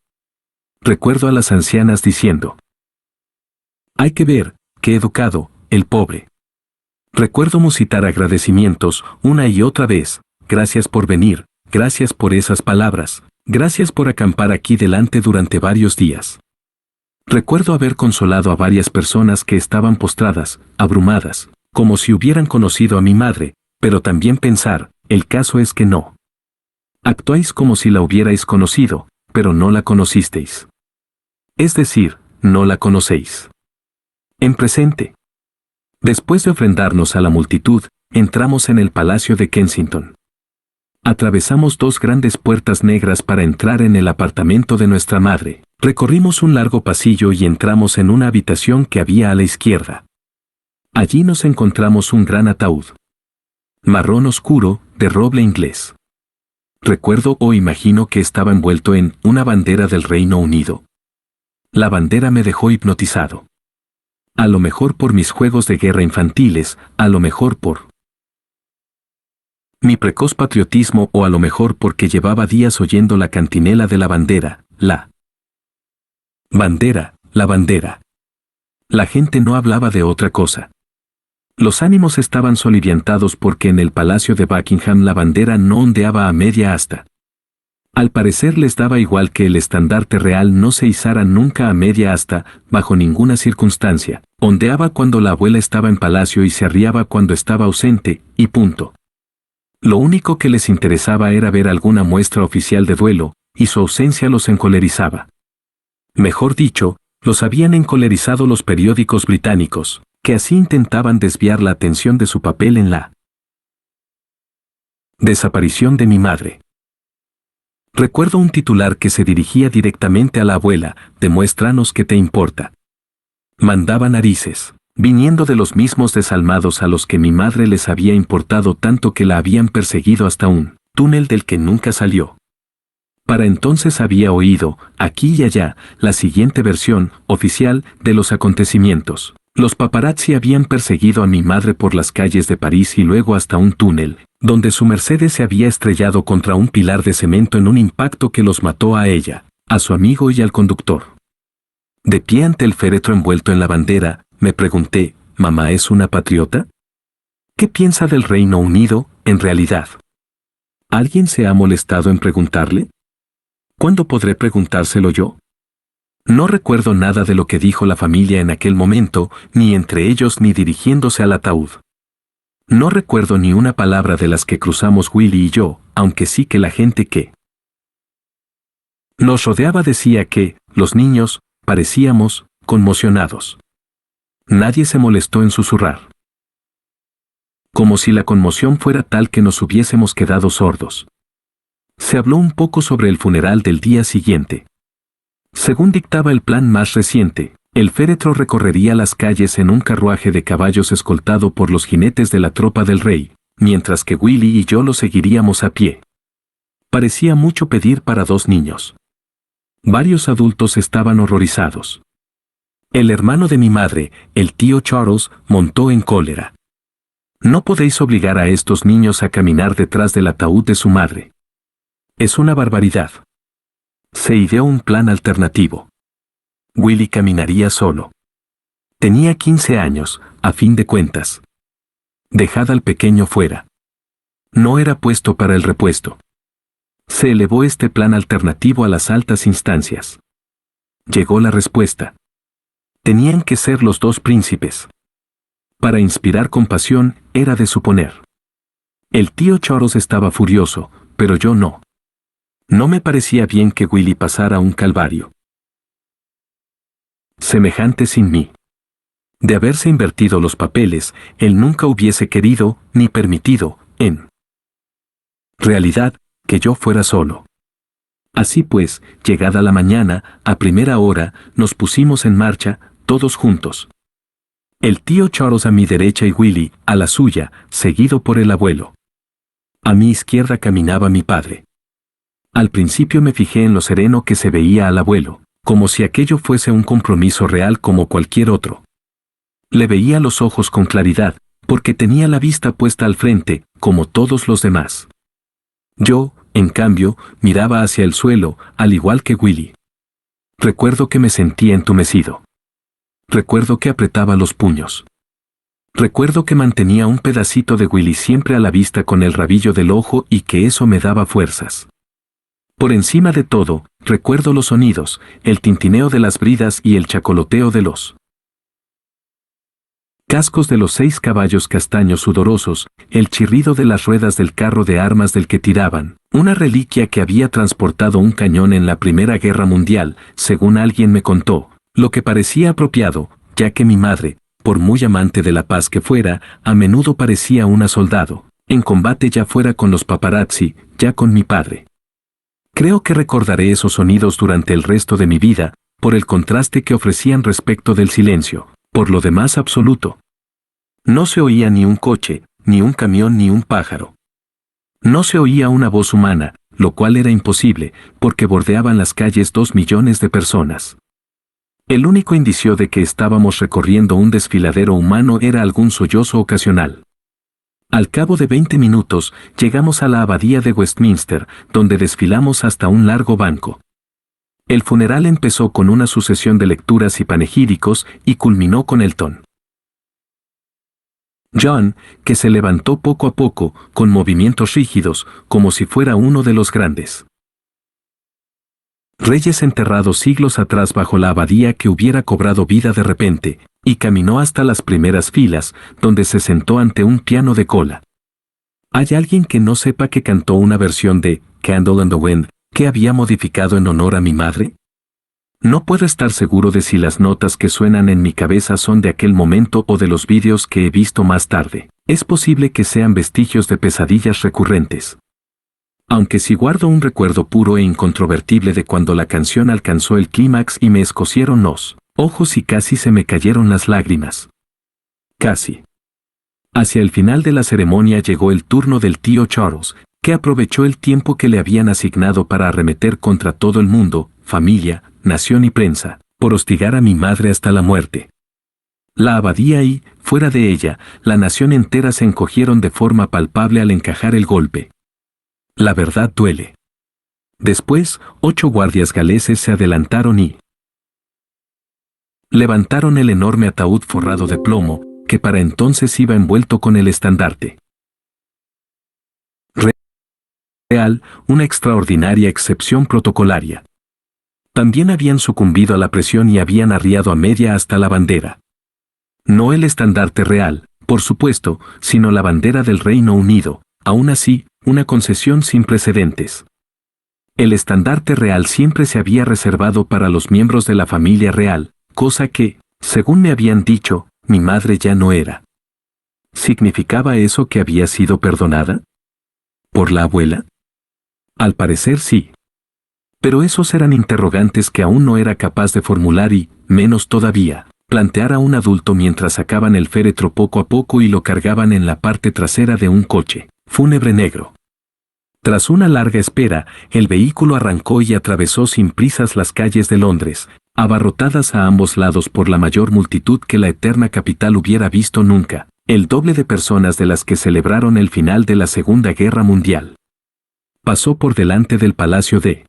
Speaker 1: Recuerdo a las ancianas diciendo: hay que ver, qué educado, el pobre. Recuerdo musitar agradecimientos una y otra vez: gracias por venir, gracias por esas palabras, gracias por acampar aquí delante durante varios días. Recuerdo haber consolado a varias personas que estaban postradas, abrumadas, como si hubieran conocido a mi madre, pero también pensar: el caso es que no. Actuáis como si la hubierais conocido, pero no la conocisteis. Es decir, no la conocéis. En presente. Después de ofrendarnos a la multitud, entramos en el Palacio de Kensington. Atravesamos 2 grandes puertas negras para entrar en el apartamento de nuestra madre. Recorrimos un largo pasillo y entramos en una habitación que había a la izquierda. Allí nos encontramos un gran ataúd. Marrón oscuro, de roble inglés. Recuerdo o imagino que estaba envuelto en una bandera del Reino Unido. La bandera me dejó hipnotizado. A lo mejor por mis juegos de guerra infantiles, a lo mejor por mi precoz patriotismo o a lo mejor porque llevaba días oyendo la cantinela de la bandera, la bandera, la bandera. La gente no hablaba de otra cosa. Los ánimos estaban soliviantados porque en el palacio de Buckingham la bandera no ondeaba a media asta. Al parecer les daba igual que el estandarte real no se izara nunca a media asta, bajo ninguna circunstancia. Ondeaba cuando la abuela estaba en palacio y se arriaba cuando estaba ausente, y punto. Lo único que les interesaba era ver alguna muestra oficial de duelo, y su ausencia los encolerizaba. Mejor dicho, los habían encolerizado los periódicos británicos, que así intentaban desviar la atención de su papel en la desaparición de mi madre. Recuerdo un titular que se dirigía directamente a la abuela: demuéstranos que te importa. Mandaba narices, viniendo de los mismos desalmados a los que mi madre les había importado tanto que la habían perseguido hasta un túnel del que nunca salió. Para entonces había oído, aquí y allá, la siguiente versión, oficial, de los acontecimientos. Los paparazzi habían perseguido a mi madre por las calles de París y luego hasta un túnel, donde su Mercedes se había estrellado contra un pilar de cemento en un impacto que los mató a ella, a su amigo y al conductor. De pie ante el féretro envuelto en la bandera, me pregunté, ¿mamá es una patriota? ¿Qué piensa del Reino Unido, en realidad? ¿Alguien se ha molestado en preguntarle? ¿Cuándo podré preguntárselo yo? No recuerdo nada de lo que dijo la familia en aquel momento, ni entre ellos ni dirigiéndose al ataúd. No recuerdo ni una palabra de las que cruzamos Willy y yo, aunque sí que la gente que nos rodeaba decía que, los niños, parecíamos conmocionados. Nadie se molestó en susurrar. Como si la conmoción fuera tal que nos hubiésemos quedado sordos. Se habló un poco sobre el funeral del día siguiente. Según dictaba el plan más reciente, el féretro recorrería las calles en un carruaje de caballos escoltado por los jinetes de la tropa del rey, mientras que Willy y yo lo seguiríamos a pie. Parecía mucho pedir para dos niños. Varios adultos estaban horrorizados. El hermano de mi madre, el tío Charles, montó en cólera. No podéis obligar a estos niños a caminar detrás del ataúd de su madre. Es una barbaridad. Se ideó un plan alternativo. Willy caminaría solo. Tenía 15 años, a fin de cuentas. Dejad al pequeño fuera. No era puesto para el repuesto. Se elevó este plan alternativo a las altas instancias. Llegó la respuesta. Tenían que ser los dos príncipes. Para inspirar compasión, era de suponer. El tío Charles estaba furioso, pero yo no. No me parecía bien que Willy pasara un calvario semejante sin mí. De haberse invertido los papeles, él nunca hubiese querido, ni permitido, en realidad, que yo fuera solo. Así pues, llegada la mañana, a primera hora, nos pusimos en marcha, todos juntos. El tío Charles a mi derecha y Willy, a la suya, seguido por el abuelo. A mi izquierda caminaba mi padre. Al principio me fijé en lo sereno que se veía al abuelo, como si aquello fuese un compromiso real como cualquier otro. Le veía los ojos con claridad, porque tenía la vista puesta al frente, como todos los demás. Yo, en cambio, miraba hacia el suelo, al igual que Willy. Recuerdo que me sentía entumecido. Recuerdo que apretaba los puños. Recuerdo que mantenía un pedacito de Willy siempre a la vista con el rabillo del ojo y que eso me daba fuerzas. Por encima de todo, recuerdo los sonidos, el tintineo de las bridas y el chacoloteo de los cascos de los 6 caballos castaños sudorosos, el chirrido de las ruedas del carro de armas del que tiraban, una reliquia que había transportado un cañón en la Primera Guerra Mundial, según alguien me contó, lo que parecía apropiado, ya que mi madre, por muy amante de la paz que fuera, a menudo parecía una soldado, en combate ya fuera con los paparazzi, ya con mi padre. Creo que recordaré esos sonidos durante el resto de mi vida, por el contraste que ofrecían respecto del silencio, por lo demás absoluto. No se oía ni un coche, ni un camión ni un pájaro. No se oía una voz humana, lo cual era imposible, porque bordeaban las calles 2 millones de personas. El único indicio de que estábamos recorriendo un desfiladero humano era algún sollozo ocasional. Al cabo de 20 minutos, llegamos a la abadía de Westminster, donde desfilamos hasta un largo banco. El funeral empezó con una sucesión de lecturas y panegíricos y culminó con el ton John, que se levantó poco a poco, con movimientos rígidos, como si fuera uno de los grandes reyes enterrados siglos atrás bajo la abadía que hubiera cobrado vida de repente, y caminó hasta las primeras filas, donde se sentó ante un piano de cola. ¿Hay alguien que no sepa que cantó una versión de Candle in the Wind, que había modificado en honor a mi madre? No puedo estar seguro de si las notas que suenan en mi cabeza son de aquel momento o de los vídeos que he visto más tarde. Es posible que sean vestigios de pesadillas recurrentes. Aunque si guardo un recuerdo puro e incontrovertible de cuando la canción alcanzó el clímax y me escocieron los ojos y casi se me cayeron las lágrimas. Casi. Hacia el final de la ceremonia llegó el turno del tío Charles, que aprovechó el tiempo que le habían asignado para arremeter contra todo el mundo, familia, nación y prensa, por hostigar a mi madre hasta la muerte. La abadía y, fuera de ella, la nación entera se encogieron de forma palpable al encajar el golpe. La verdad duele. Después, 8 guardias galeses se adelantaron y levantaron el enorme ataúd forrado de plomo, que para entonces iba envuelto con el estandarte real, una extraordinaria excepción protocolaria. También habían sucumbido a la presión y habían arriado a media hasta la bandera. No el estandarte real, por supuesto, sino la bandera del Reino Unido, aún así, una concesión sin precedentes. El estandarte real siempre se había reservado para los miembros de la familia real, cosa que, según me habían dicho, mi madre ya no era. ¿Significaba eso que había sido perdonada? ¿Por la abuela? Al parecer sí. Pero esos eran interrogantes que aún no era capaz de formular y, menos todavía, plantear a un adulto mientras sacaban el féretro poco a poco y lo cargaban en la parte trasera de un coche fúnebre negro. Tras una larga espera, el vehículo arrancó y atravesó sin prisas las calles de Londres, abarrotadas a ambos lados por la mayor multitud que la eterna capital hubiera visto nunca, el doble de personas de las que celebraron el final de la Segunda Guerra Mundial. Pasó por delante del Palacio de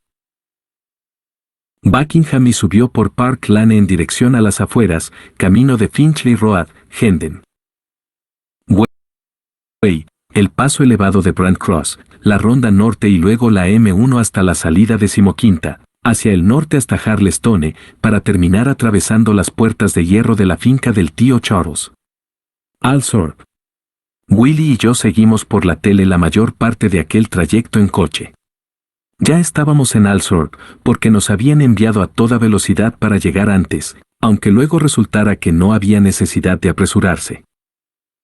Speaker 1: Buckingham y subió por Park Lane en dirección a las afueras, camino de Finchley Road, Hendon Way, el paso elevado de Brand Cross, la Ronda Norte y luego la M1 hasta la salida 15ª, hacia el norte hasta Harlestone, para terminar atravesando las puertas de hierro de la finca del tío Charles. Althorpe. Willy y yo seguimos por la tele la mayor parte de aquel trayecto en coche. Ya estábamos en Althorpe, porque nos habían enviado a toda velocidad para llegar antes, aunque luego resultara que no había necesidad de apresurarse.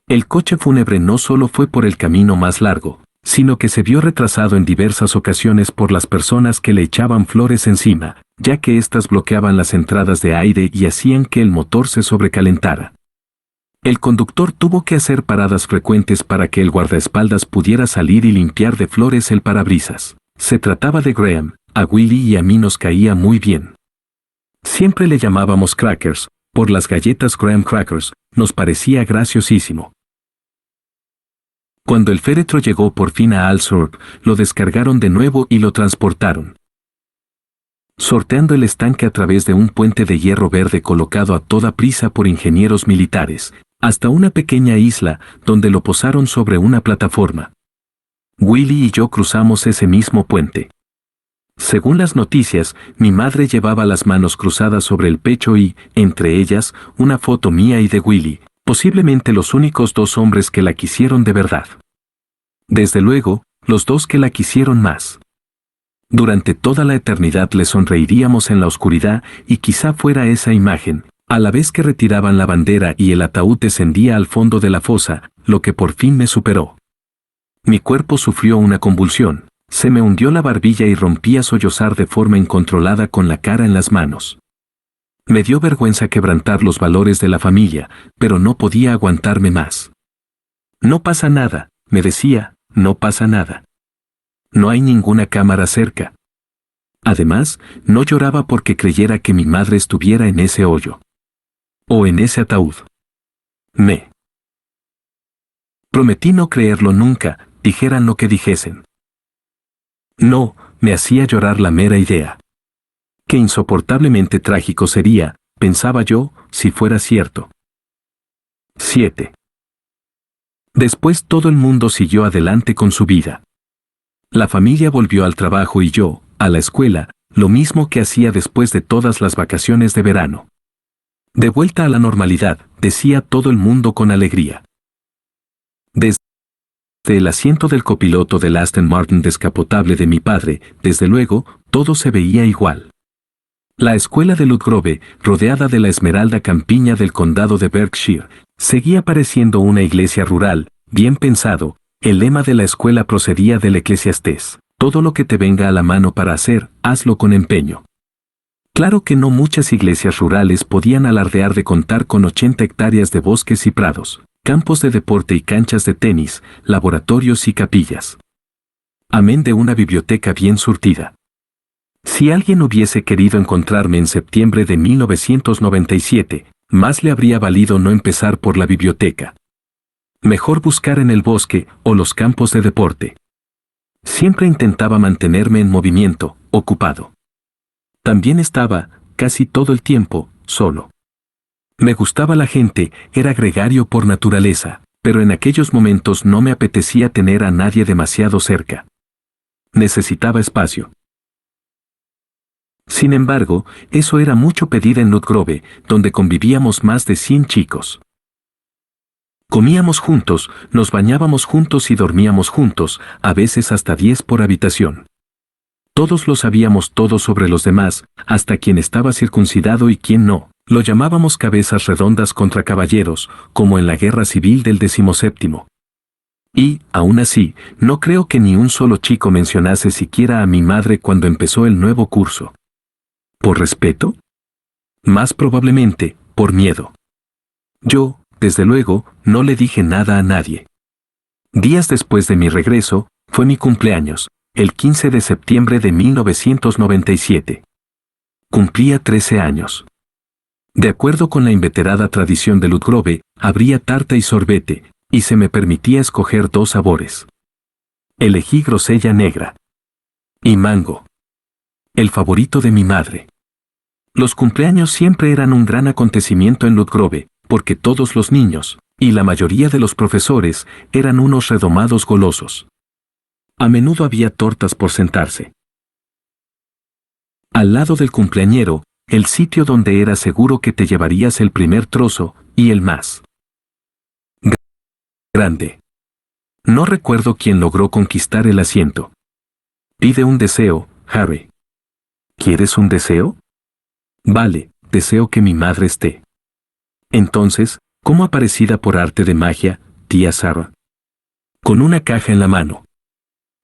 Speaker 1: El coche fúnebre no solo fue por el camino más largo, sino que se vio retrasado en diversas ocasiones por las personas que le echaban flores encima, ya que éstas bloqueaban las entradas de aire y hacían que el motor se sobrecalentara. El conductor tuvo que hacer paradas frecuentes para que el guardaespaldas pudiera salir y limpiar de flores el parabrisas. Se trataba de Graham, a Willy y a mí nos caía muy bien. Siempre le llamábamos Crackers, por las galletas Graham Crackers, nos parecía graciosísimo. Cuando el féretro llegó por fin a Althorpe, lo descargaron de nuevo y lo transportaron, sorteando el estanque a través de un puente de hierro verde colocado a toda prisa por ingenieros militares, hasta una pequeña isla, donde lo posaron sobre una plataforma. Willy y yo cruzamos ese mismo puente. Según las noticias, mi madre llevaba las manos cruzadas sobre el pecho y, entre ellas, una foto mía y de Willy, posiblemente los únicos 2 hombres que la quisieron de verdad. Desde luego, los 2 que la quisieron más. Durante toda la eternidad le sonreiríamos en la oscuridad y quizá fuera esa imagen, a la vez que retiraban la bandera y el ataúd descendía al fondo de la fosa, lo que por fin me superó. Mi cuerpo sufrió una convulsión, se me hundió la barbilla y rompí a sollozar de forma incontrolada con la cara en las manos. Me dio vergüenza quebrantar los valores de la familia, pero no podía aguantarme más. No pasa nada, me decía, no pasa nada. No hay ninguna cámara cerca. Además, no lloraba porque creyera que mi madre estuviera en ese hoyo. O en ese ataúd. Me prometí no creerlo nunca, dijeran lo que dijesen. No, me hacía llorar la mera idea. Qué insoportablemente trágico sería, pensaba yo, si fuera cierto. 7. Después todo el mundo siguió adelante con su vida. La familia volvió al trabajo y yo, a la escuela, lo mismo que hacía después de todas las vacaciones de verano. De vuelta a la normalidad, decía todo el mundo con alegría. Desde el asiento del copiloto del Aston Martin descapotable de mi padre, desde luego, todo se veía igual. La escuela de Ludgrove, rodeada de la esmeralda campiña del condado de Berkshire, seguía pareciendo una iglesia rural, bien pensado. El lema de la escuela procedía del Eclesiastés: todo lo que te venga a la mano para hacer, hazlo con empeño. Claro que no muchas iglesias rurales podían alardear de contar con 80 hectáreas de bosques y prados, campos de deporte y canchas de tenis, laboratorios y capillas. Amén de una biblioteca bien surtida. Si alguien hubiese querido encontrarme en septiembre de 1997, más le habría valido no empezar por la biblioteca. Mejor buscar en el bosque o los campos de deporte. Siempre intentaba mantenerme en movimiento, ocupado. También estaba, casi todo el tiempo, solo. Me gustaba la gente, era gregario por naturaleza, pero en aquellos momentos no me apetecía tener a nadie demasiado cerca. Necesitaba espacio. Sin embargo, eso era mucho pedir en Ludgrove, donde convivíamos más de 100 chicos. Comíamos juntos, nos bañábamos juntos y dormíamos juntos, a veces hasta 10 por habitación. Todos lo sabíamos todo sobre los demás, hasta quién estaba circuncidado y quién no. Lo llamábamos cabezas redondas contra caballeros, como en la guerra civil del 17. Y, aún así, no creo que ni un solo chico mencionase siquiera a mi madre cuando empezó el nuevo curso. ¿Por respeto? Más probablemente, por miedo. Yo, desde luego, no le dije nada a nadie. Días después de mi regreso, fue mi cumpleaños, el 15 de septiembre de 1997. Cumplía 13 años. De acuerdo con la inveterada tradición de Ludgrove, habría tarta y sorbete, y se me permitía escoger 2 sabores. Elegí grosella negra y mango, el favorito de mi madre. Los cumpleaños siempre eran un gran acontecimiento en Ludgrove, porque todos los niños, y la mayoría de los profesores, eran unos redomados golosos. A menudo había tortas por sentarse. Al lado del cumpleañero, el sitio donde era seguro que te llevarías el primer trozo, y el más grande. No recuerdo quién logró conquistar el asiento. Pide un deseo, Harry. ¿Quieres un deseo? Vale, deseo que mi madre esté. Entonces, ¿cómo aparecida por arte de magia, tía Sarah? Con una caja en la mano.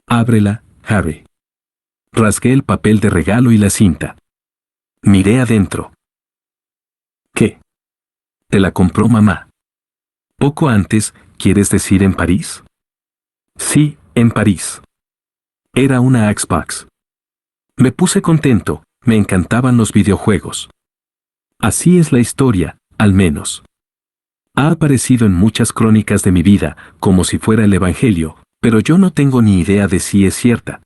Speaker 1: Ábrela, Harry. Rasgué el papel de regalo y la cinta. Miré adentro. ¿Qué? Te la compró mamá. Poco antes, ¿quieres decir en París? Sí, en París. Era una Xbox. Me puse contento, me encantaban los videojuegos. Así es la historia, al menos. Ha aparecido en muchas crónicas de mi vida, como si fuera el Evangelio, pero yo no tengo ni idea de si es cierta.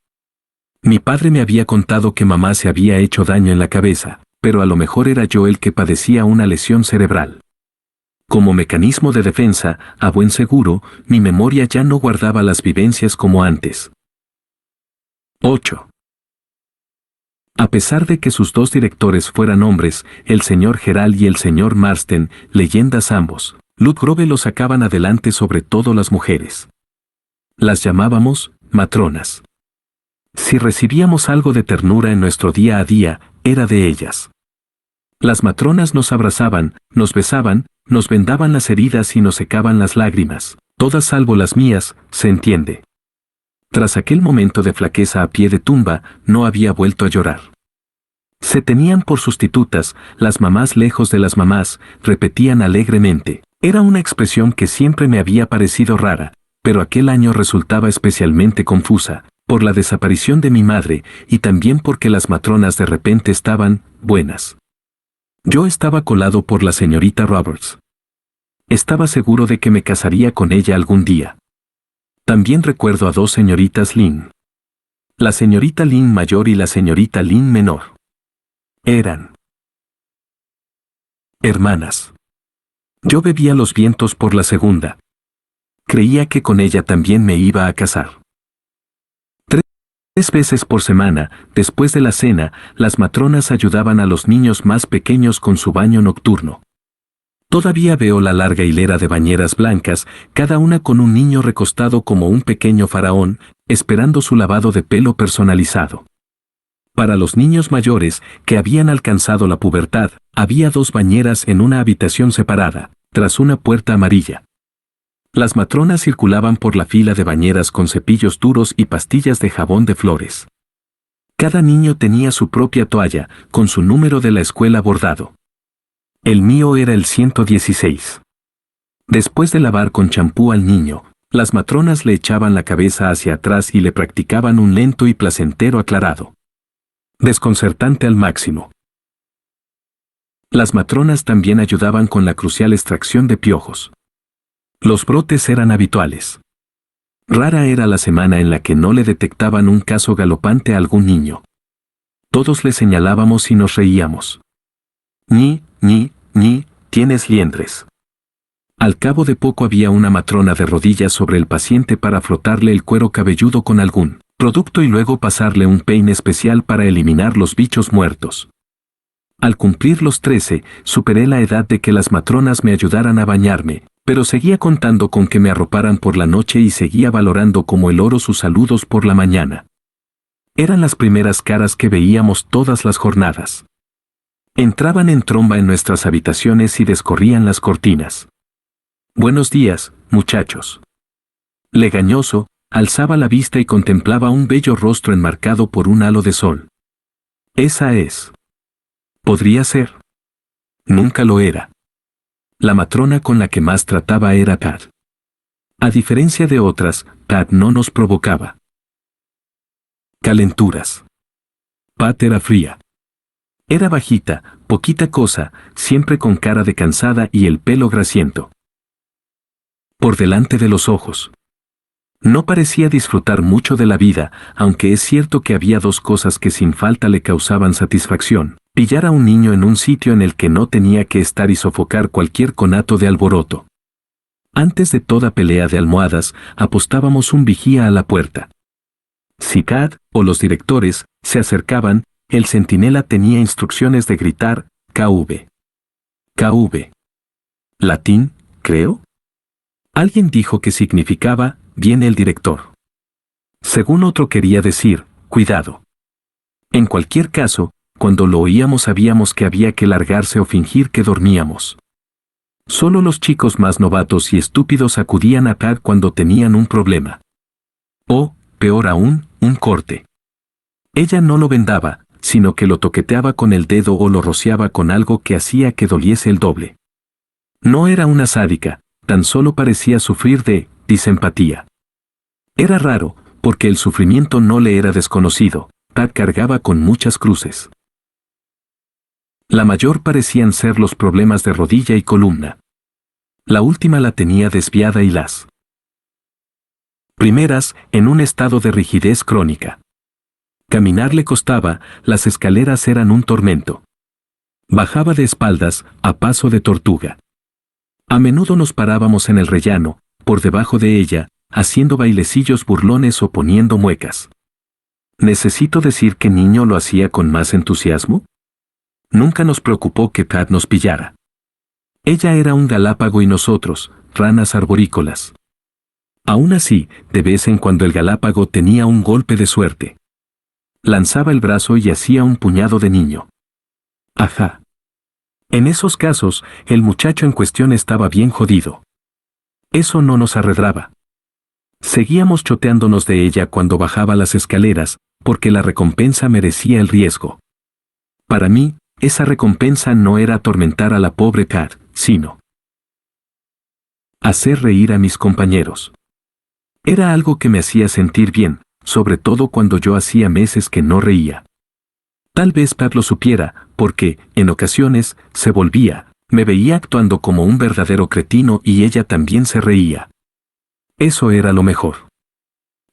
Speaker 1: Mi padre me había contado que mamá se había hecho daño en la cabeza, pero a lo mejor era yo el que padecía una lesión cerebral. Como mecanismo de defensa, a buen seguro, mi memoria ya no guardaba las vivencias como antes. 8. A pesar de que sus 2 directores fueran hombres, el señor Gerald y el señor Marsden, leyendas ambos, Ludgrove los sacaban adelante sobre todo las mujeres. Las llamábamos matronas. Si recibíamos algo de ternura en nuestro día a día, era de ellas. Las matronas nos abrazaban, nos besaban, nos vendaban las heridas y nos secaban las lágrimas, todas salvo las mías, se entiende. Tras aquel momento de flaqueza a pie de tumba, no había vuelto a llorar. Se tenían por sustitutas, las mamás lejos de las mamás, repetían alegremente. Era una expresión que siempre me había parecido rara, pero aquel año resultaba especialmente confusa, por la desaparición de mi madre, y también porque las matronas de repente estaban buenas. Yo estaba colado por la señorita Roberts. Estaba seguro de que me casaría con ella algún día. También recuerdo a 2 señoritas Lynn. La señorita Lynn mayor y la señorita Lynn menor. Eran hermanas. Yo bebía los vientos por la segunda. Creía que con ella también me iba a casar. 3 veces por semana, después de la cena, las matronas ayudaban a los niños más pequeños con su baño nocturno. Todavía veo la larga hilera de bañeras blancas, cada una con un niño recostado como un pequeño faraón, esperando su lavado de pelo personalizado. Para los niños mayores, que habían alcanzado la pubertad, había 2 bañeras en una habitación separada, tras una puerta amarilla. Las matronas circulaban por la fila de bañeras con cepillos duros y pastillas de jabón de flores. Cada niño tenía su propia toalla, con su número de la escuela bordado. El mío era el 116. Después de lavar con champú al niño, las matronas le echaban la cabeza hacia atrás y le practicaban un lento y placentero aclarado. Desconcertante al máximo. Las matronas también ayudaban con la crucial extracción de piojos. Los brotes eran habituales. Rara era la semana en la que no le detectaban un caso galopante a algún niño. Todos le señalábamos y nos reíamos. Ni, tienes liendres. Al cabo de poco había una matrona de rodillas sobre el paciente para frotarle el cuero cabelludo con algún producto y luego pasarle un peine especial para eliminar los bichos muertos. Al cumplir los 13, superé la edad de que las matronas me ayudaran a bañarme, pero seguía contando con que me arroparan por la noche y seguía valorando como el oro sus saludos por la mañana. Eran las primeras caras que veíamos todas las jornadas. Entraban en tromba en nuestras habitaciones y descorrían las cortinas. Buenos días, muchachos. Legañoso, alzaba la vista y contemplaba un bello rostro enmarcado por un halo de sol. Esa es. ¿Podría ser? Nunca lo era. La matrona con la que más trataba era Pat. A diferencia de otras, Pat no nos provocaba calenturas. Pat era fría. Era bajita, poquita cosa, siempre con cara de cansada y el pelo grasiento por delante de los ojos. No parecía disfrutar mucho de la vida, aunque es cierto que había 2 cosas que sin falta le causaban satisfacción: pillar a un niño en un sitio en el que no tenía que estar y sofocar cualquier conato de alboroto. Antes de toda pelea de almohadas, apostábamos un vigía a la puerta. Si Cat, o los directores, se acercaban, el centinela tenía instrucciones de gritar, KV. KV. Latín, creo. Alguien dijo que significaba, viene el director. Según otro quería decir, cuidado. En cualquier caso, cuando lo oíamos sabíamos que había que largarse o fingir que dormíamos. Solo los chicos más novatos y estúpidos acudían a Pat cuando tenían un problema. O, peor aún, un corte. Ella no lo vendaba, sino que lo toqueteaba con el dedo o lo rociaba con algo que hacía que doliese el doble. No era una sádica, tan solo parecía sufrir de disempatía. Era raro, porque el sufrimiento no le era desconocido. Pat cargaba con muchas cruces. La mayor parecían ser los problemas de rodilla y columna. La última la tenía desviada y las primeras, en un estado de rigidez crónica. Caminar le costaba, las escaleras eran un tormento. Bajaba de espaldas, a paso de tortuga. A menudo nos parábamos en el rellano, por debajo de ella, haciendo bailecillos burlones o poniendo muecas. ¿Necesito decir que niño lo hacía con más entusiasmo? Nunca nos preocupó que Pat nos pillara. Ella era un galápago y nosotros, ranas arborícolas. Aún así, de vez en cuando el galápago tenía un golpe de suerte. Lanzaba el brazo y hacía un puñado de niño. Ajá. En esos casos, el muchacho en cuestión estaba bien jodido. Eso no nos arredraba. Seguíamos choteándonos de ella cuando bajaba las escaleras, porque la recompensa merecía el riesgo. Para mí, esa recompensa no era atormentar a la pobre Cat, sino hacer reír a mis compañeros. Era algo que me hacía sentir bien, sobre todo cuando yo hacía meses que no reía. Tal vez Pat lo supiera, porque, en ocasiones, me veía actuando como un verdadero cretino y ella también se reía. Eso era lo mejor.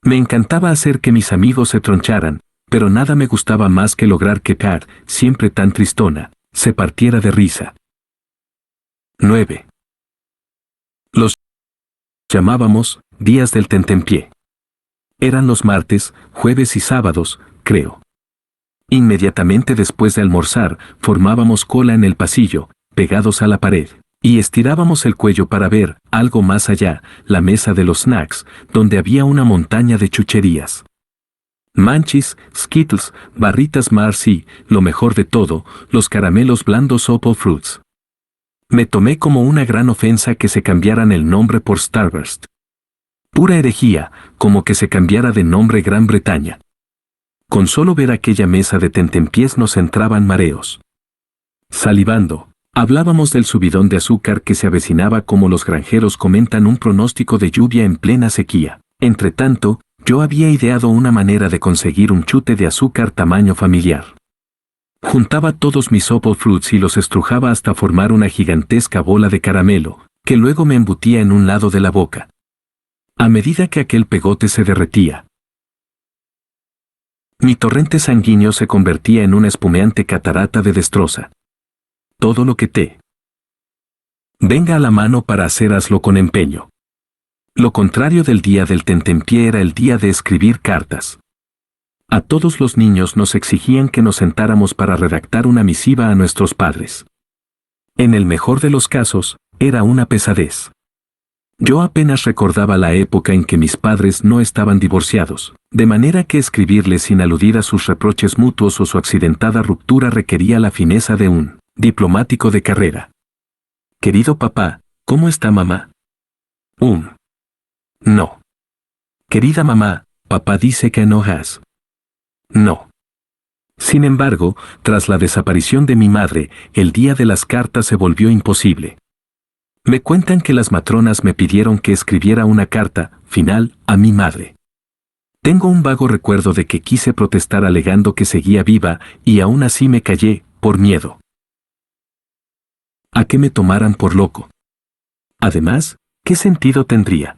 Speaker 1: Me encantaba hacer que mis amigos se troncharan, pero nada me gustaba más que lograr que Pat, siempre tan tristona, se partiera de risa. 9. Los llamábamos días del tentempié. Eran los martes, jueves y sábados, creo. Inmediatamente después de almorzar, formábamos cola en el pasillo, pegados a la pared, y estirábamos el cuello para ver, algo más allá, la mesa de los snacks, donde había una montaña de chucherías. Munchies, Skittles, barritas Mars y, lo mejor de todo, los caramelos blandos Apple Fruits. Me tomé como una gran ofensa que se cambiaran el nombre por Starburst. Pura herejía, como que se cambiara de nombre Gran Bretaña. Con solo ver aquella mesa de tentempiés nos entraban mareos. Salivando, hablábamos del subidón de azúcar que se avecinaba como los granjeros comentan un pronóstico de lluvia en plena sequía. Entretanto, yo había ideado una manera de conseguir un chute de azúcar tamaño familiar. Juntaba todos mis Apple Fruits y los estrujaba hasta formar una gigantesca bola de caramelo, que luego me embutía en un lado de la boca. A medida que aquel pegote se derretía, mi torrente sanguíneo se convertía en una espumeante catarata de destroza. Todo lo que te venga a la mano para hacer, hazlo con empeño. Lo contrario del día del tentempié era el día de escribir cartas. A todos los niños nos exigían que nos sentáramos para redactar una misiva a nuestros padres. En el mejor de los casos, era una pesadez. Yo apenas recordaba la época en que mis padres no estaban divorciados, de manera que escribirles sin aludir a sus reproches mutuos o su accidentada ruptura requería la fineza de un diplomático de carrera. Querido papá, ¿cómo está mamá? No. Querida mamá, papá dice que no has. No. Sin embargo, tras la desaparición de mi madre, el día de las cartas se volvió imposible. Me cuentan que las matronas me pidieron que escribiera una carta, final, a mi madre. Tengo un vago recuerdo de que quise protestar alegando que seguía viva, y aún así me callé, por miedo a que me tomaran por loco. Además, ¿qué sentido tendría?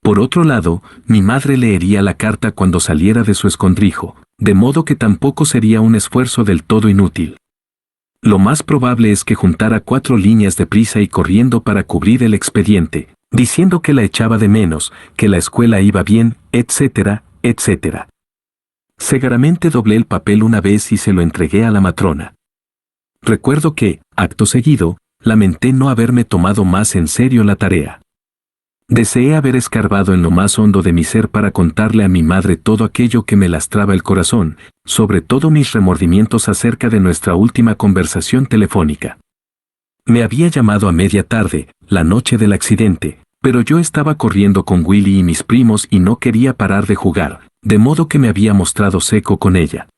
Speaker 1: Por otro lado, mi madre leería la carta cuando saliera de su escondrijo, de modo que tampoco sería un esfuerzo del todo inútil. Lo más probable es que juntara 4 líneas de prisa y corriendo para cubrir el expediente, diciendo que la echaba de menos, que la escuela iba bien, etcétera, etcétera. Segaramente doblé el papel una vez y se lo entregué a la matrona. Recuerdo que, acto seguido, lamenté no haberme tomado más en serio la tarea. Deseé haber escarbado en lo más hondo de mi ser para contarle a mi madre todo aquello que me lastraba el corazón, sobre todo mis remordimientos acerca de nuestra última conversación telefónica. Me había llamado a media tarde, la noche del accidente, pero yo estaba corriendo con Willy y mis primos y no quería parar de jugar, de modo que me había mostrado seco con ella.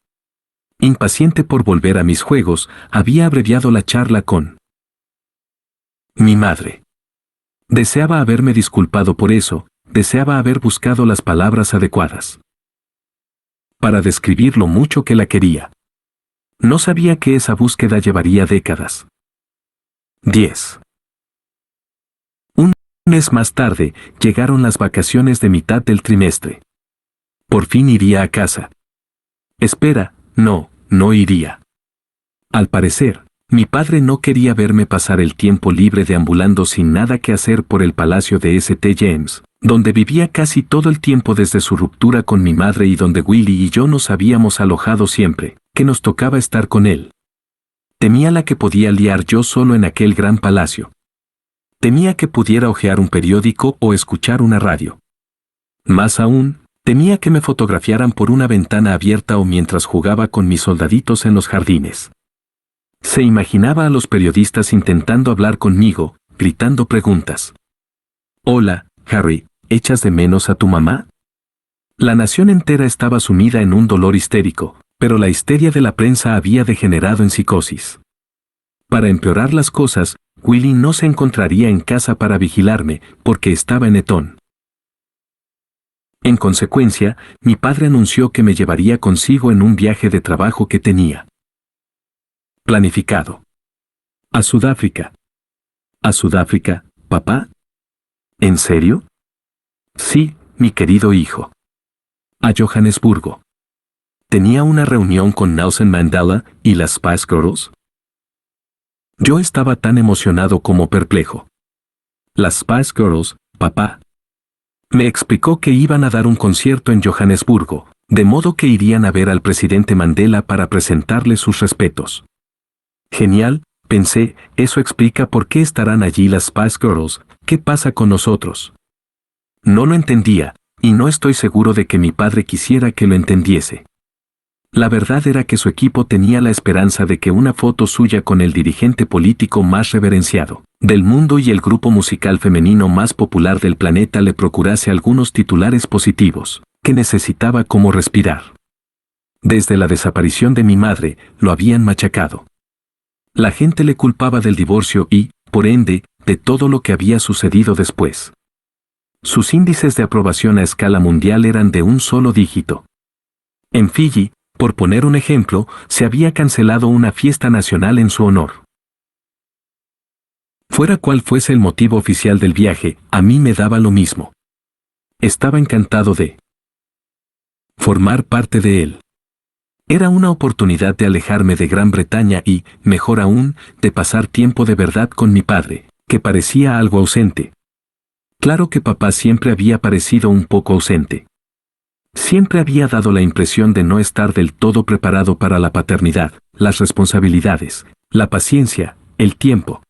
Speaker 1: Impaciente por volver a mis juegos, había abreviado la charla con mi madre. Deseaba haberme disculpado por eso, deseaba haber buscado las palabras adecuadas para describir lo mucho que la quería. No sabía que esa búsqueda llevaría décadas. 10. Un mes más tarde, llegaron las vacaciones de mitad del trimestre. Por fin iría a casa. Espera, no iría. Al parecer, mi padre no quería verme pasar el tiempo libre deambulando sin nada que hacer por el palacio de St. James, donde vivía casi todo el tiempo desde su ruptura con mi madre y donde Willy y yo nos habíamos alojado siempre, que nos tocaba estar con él. Temía la que podía liar yo solo en aquel gran palacio. Temía que pudiera hojear un periódico o escuchar una radio. Más aún, temía que me fotografiaran por una ventana abierta o mientras jugaba con mis soldaditos en los jardines. Se imaginaba a los periodistas intentando hablar conmigo, gritando preguntas. Hola, Harry, ¿echas de menos a tu mamá? La nación entera estaba sumida en un dolor histérico, pero la histeria de la prensa había degenerado en psicosis. Para empeorar las cosas, Willy no se encontraría en casa para vigilarme, porque estaba en Eton. En consecuencia, mi padre anunció que me llevaría consigo en un viaje de trabajo que tenía planificado. A Sudáfrica. ¿A Sudáfrica, papá? ¿En serio? Sí, mi querido hijo. A Johannesburgo. ¿Tenía una reunión con Nelson Mandela y las Spice Girls? Yo estaba tan emocionado como perplejo. Las Spice Girls, papá. Me explicó que iban a dar un concierto en Johannesburgo, de modo que irían a ver al presidente Mandela para presentarle sus respetos. Genial, pensé, eso explica por qué estarán allí las Spice Girls. ¿Qué pasa con nosotros? No lo entendía, y no estoy seguro de que mi padre quisiera que lo entendiese. La verdad era que su equipo tenía la esperanza de que una foto suya con el dirigente político más reverenciado del mundo y el grupo musical femenino más popular del planeta le procurase algunos titulares positivos, que necesitaba como respirar. Desde la desaparición de mi madre, lo habían machacado. La gente le culpaba del divorcio y, por ende, de todo lo que había sucedido después. Sus índices de aprobación a escala mundial eran de un solo dígito. En Fiyi, por poner un ejemplo, se había cancelado una fiesta nacional en su honor. Fuera cual fuese el motivo oficial del viaje, a mí me daba lo mismo. Estaba encantado de formar parte de él. Era una oportunidad de alejarme de Gran Bretaña y, mejor aún, de pasar tiempo de verdad con mi padre, que parecía algo ausente. Claro que papá siempre había parecido un poco ausente. Siempre había dado la impresión de no estar del todo preparado para la paternidad, las responsabilidades, la paciencia, el tiempo.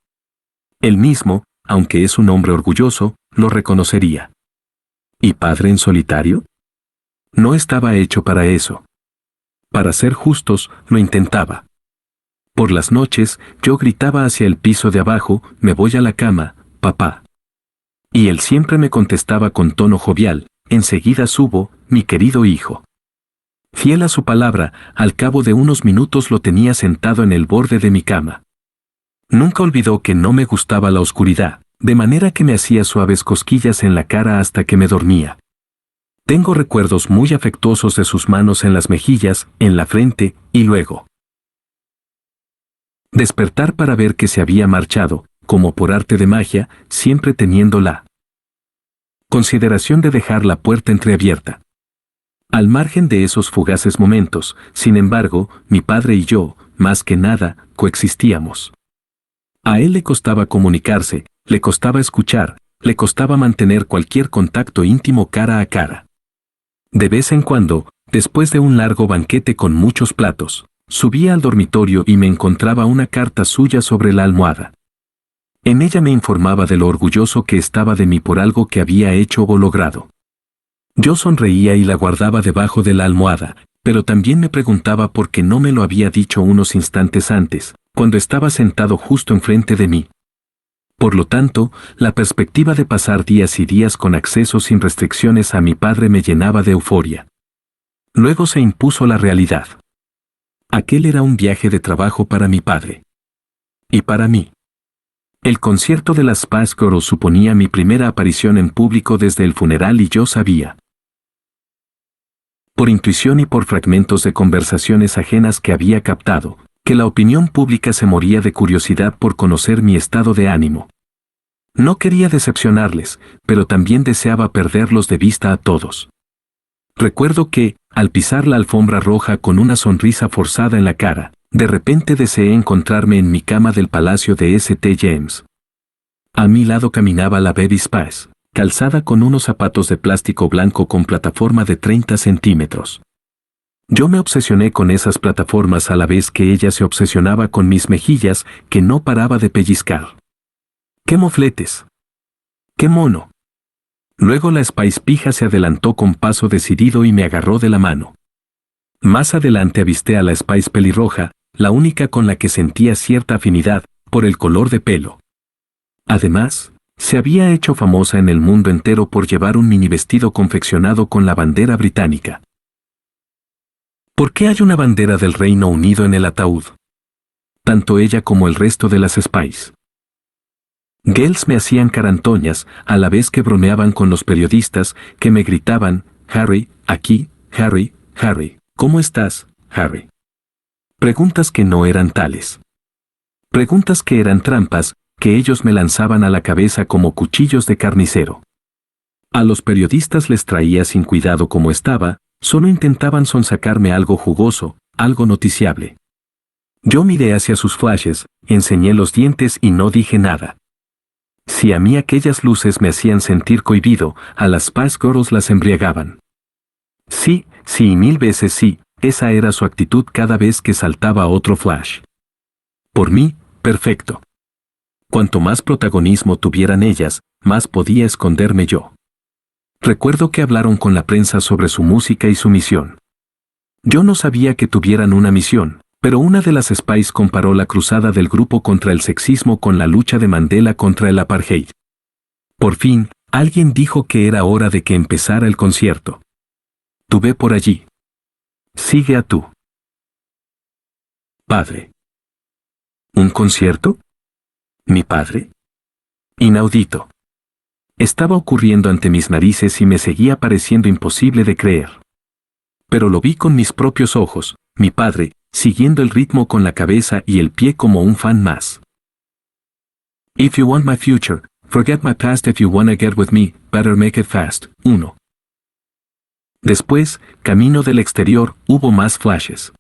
Speaker 1: Él mismo, aunque es un hombre orgulloso, lo reconocería. ¿Y padre en solitario? No estaba hecho para eso. Para ser justos, lo intentaba. Por las noches, yo gritaba hacia el piso de abajo, me voy a la cama, papá. Y él siempre me contestaba con tono jovial, enseguida subo, mi querido hijo. Fiel a su palabra, al cabo de unos minutos lo tenía sentado en el borde de mi cama. Nunca olvidó que no me gustaba la oscuridad, de manera que me hacía suaves cosquillas en la cara hasta que me dormía. Tengo recuerdos muy afectuosos de sus manos en las mejillas, en la frente, y luego despertar para ver que se había marchado, como por arte de magia, siempre teniendo la consideración de dejar la puerta entreabierta. Al margen de esos fugaces momentos, sin embargo, mi padre y yo, más que nada, coexistíamos. A él le costaba comunicarse, le costaba escuchar, le costaba mantener cualquier contacto íntimo cara a cara. De vez en cuando, después de un largo banquete con muchos platos, subía al dormitorio y me encontraba una carta suya sobre la almohada. En ella me informaba de lo orgulloso que estaba de mí por algo que había hecho o logrado. Yo sonreía y la guardaba debajo de la almohada, pero también me preguntaba por qué no me lo había dicho unos instantes antes, cuando estaba sentado justo enfrente de mí. Por lo tanto, la perspectiva de pasar días y días con acceso sin restricciones a mi padre me llenaba de euforia. Luego se impuso la realidad. Aquel era un viaje de trabajo para mi padre. Y para mí. El concierto de las Spice Girls suponía mi primera aparición en público desde el funeral y yo sabía, por intuición y por fragmentos de conversaciones ajenas que había captado, que la opinión pública se moría de curiosidad por conocer mi estado de ánimo. No quería decepcionarles, pero también deseaba perderlos de vista a todos. Recuerdo que, al pisar la alfombra roja con una sonrisa forzada en la cara, de repente deseé encontrarme en mi cama del palacio de St. James. A mi lado caminaba la Baby Spice, calzada con unos zapatos de plástico blanco con plataforma de 30 centímetros. Yo me obsesioné con esas plataformas a la vez que ella se obsesionaba con mis mejillas, que no paraba de pellizcar. ¡Qué mofletes! ¡Qué mono! Luego la Spice pija se adelantó con paso decidido y me agarró de la mano. Más adelante avisté a la Spice pelirroja, la única con la que sentía cierta afinidad, por el color de pelo. Además, se había hecho famosa en el mundo entero por llevar un mini vestido confeccionado con la bandera británica. ¿Por qué hay una bandera del Reino Unido en el ataúd? Tanto ella como el resto de las Spice Girls me hacían carantoñas, a la vez que bromeaban con los periodistas, que me gritaban, Harry, aquí, Harry, Harry, ¿cómo estás, Harry? Preguntas que no eran tales. Preguntas que eran trampas, que ellos me lanzaban a la cabeza como cuchillos de carnicero. A los periodistas les traía sin cuidado como estaba, solo intentaban sonsacarme algo jugoso, algo noticiable. Yo miré hacia sus flashes, enseñé los dientes y no dije nada. Si a mí aquellas luces me hacían sentir cohibido, a las Spice Girls las embriagaban. Sí, sí y 1000 veces sí, esa era su actitud cada vez que saltaba otro flash. Por mí, perfecto. Cuanto más protagonismo tuvieran ellas, más podía esconderme yo. Recuerdo que hablaron con la prensa sobre su música y su misión. Yo no sabía que tuvieran una misión, pero una de las Spice comparó la cruzada del grupo contra el sexismo con la lucha de Mandela contra el apartheid. Por fin, alguien dijo que era hora de que empezara el concierto. Tú ve por allí. Sigue a tú. Padre. ¿Un concierto? ¿Mi padre? Inaudito. Estaba ocurriendo ante mis narices y me seguía pareciendo imposible de creer. Pero lo vi con mis propios ojos, mi padre, siguiendo el ritmo con la cabeza y el pie como un fan más. If you want my future, forget my past. If you wanna get with me, better make it fast. 1. Después, camino del exterior, hubo más flashes.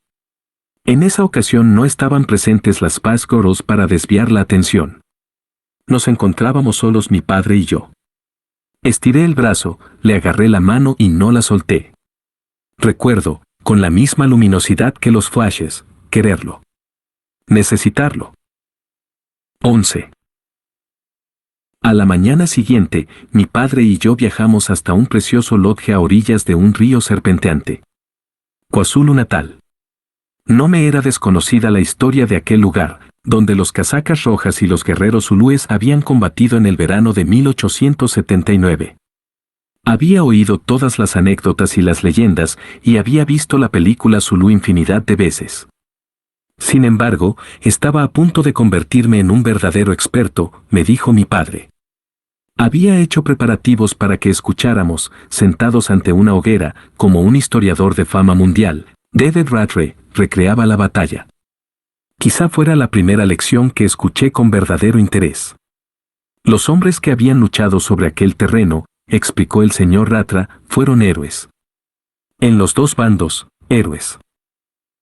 Speaker 1: En esa ocasión no estaban presentes las Spice Girls para desviar la atención. Nos encontrábamos solos mi padre y yo. Estiré el brazo, le agarré la mano y no la solté. Recuerdo, con la misma luminosidad que los flashes, quererlo. Necesitarlo. 11. A la mañana siguiente, mi padre y yo viajamos hasta un precioso lodge a orillas de un río serpenteante. KwaZulu-Natal. No me era desconocida la historia de aquel lugar, donde los casacas rojas y los guerreros zulúes habían combatido en el verano de 1879. Había oído todas las anécdotas y las leyendas y había visto la película Zulú infinidad de veces. Sin embargo, estaba a punto de convertirme en un verdadero experto, me dijo mi padre. Había hecho preparativos para que escucháramos, sentados ante una hoguera, como un historiador de fama mundial, David Rattray, recreaba la batalla. Quizá fuera la primera lección que escuché con verdadero interés. Los hombres que habían luchado sobre aquel terreno, explicó el señor Rattray, fueron héroes. En los dos bandos, héroes.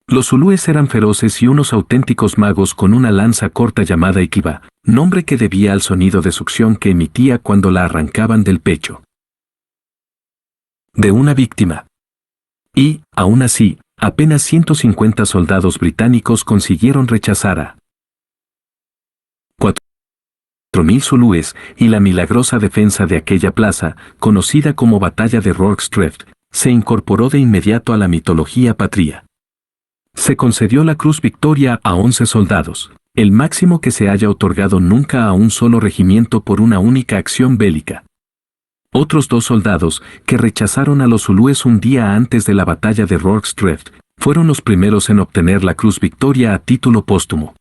Speaker 1: Los zulúes eran feroces y unos auténticos magos con una lanza corta llamada Ikiba, nombre que debía al sonido de succión que emitía cuando la arrancaban del pecho de una víctima. Y, aún así, apenas 150 soldados británicos consiguieron rechazar a 4.000 zulúes, y la milagrosa defensa de aquella plaza, conocida como Batalla de Rorke's Drift, se incorporó de inmediato a la mitología patria. Se concedió la Cruz Victoria a 11 soldados, el máximo que se haya otorgado nunca a un solo regimiento por una única acción bélica. Otros 2 soldados, que rechazaron a los zulúes un día antes de la batalla de Rorke's Drift, fueron los primeros en obtener la Cruz Victoria a título póstumo.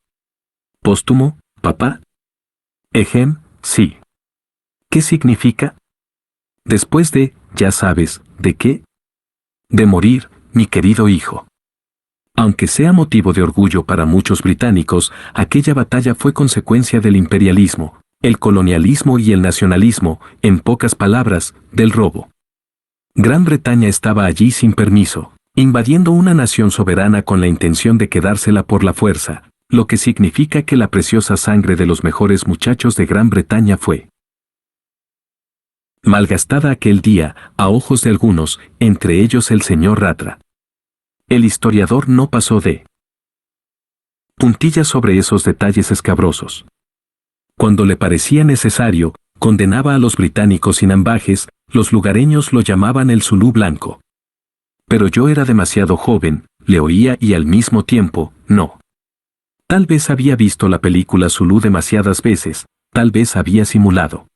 Speaker 1: ¿Póstumo, papá? Sí. ¿Qué significa? Después de, ya sabes, ¿de qué? De morir, mi querido hijo. Aunque sea motivo de orgullo para muchos británicos, aquella batalla fue consecuencia del imperialismo, el colonialismo y el nacionalismo, en pocas palabras, del robo. Gran Bretaña estaba allí sin permiso, invadiendo una nación soberana con la intención de quedársela por la fuerza, lo que significa que la preciosa sangre de los mejores muchachos de Gran Bretaña fue malgastada aquel día, a ojos de algunos, entre ellos el señor Rattray. El historiador no pasó de puntillas sobre esos detalles escabrosos. Cuando le parecía necesario, condenaba a los británicos sin ambajes, los lugareños lo llamaban el Zulú blanco. Pero yo era demasiado joven, le oía y al mismo tiempo, no. Tal vez había visto la película Zulú demasiadas veces, tal vez había simulado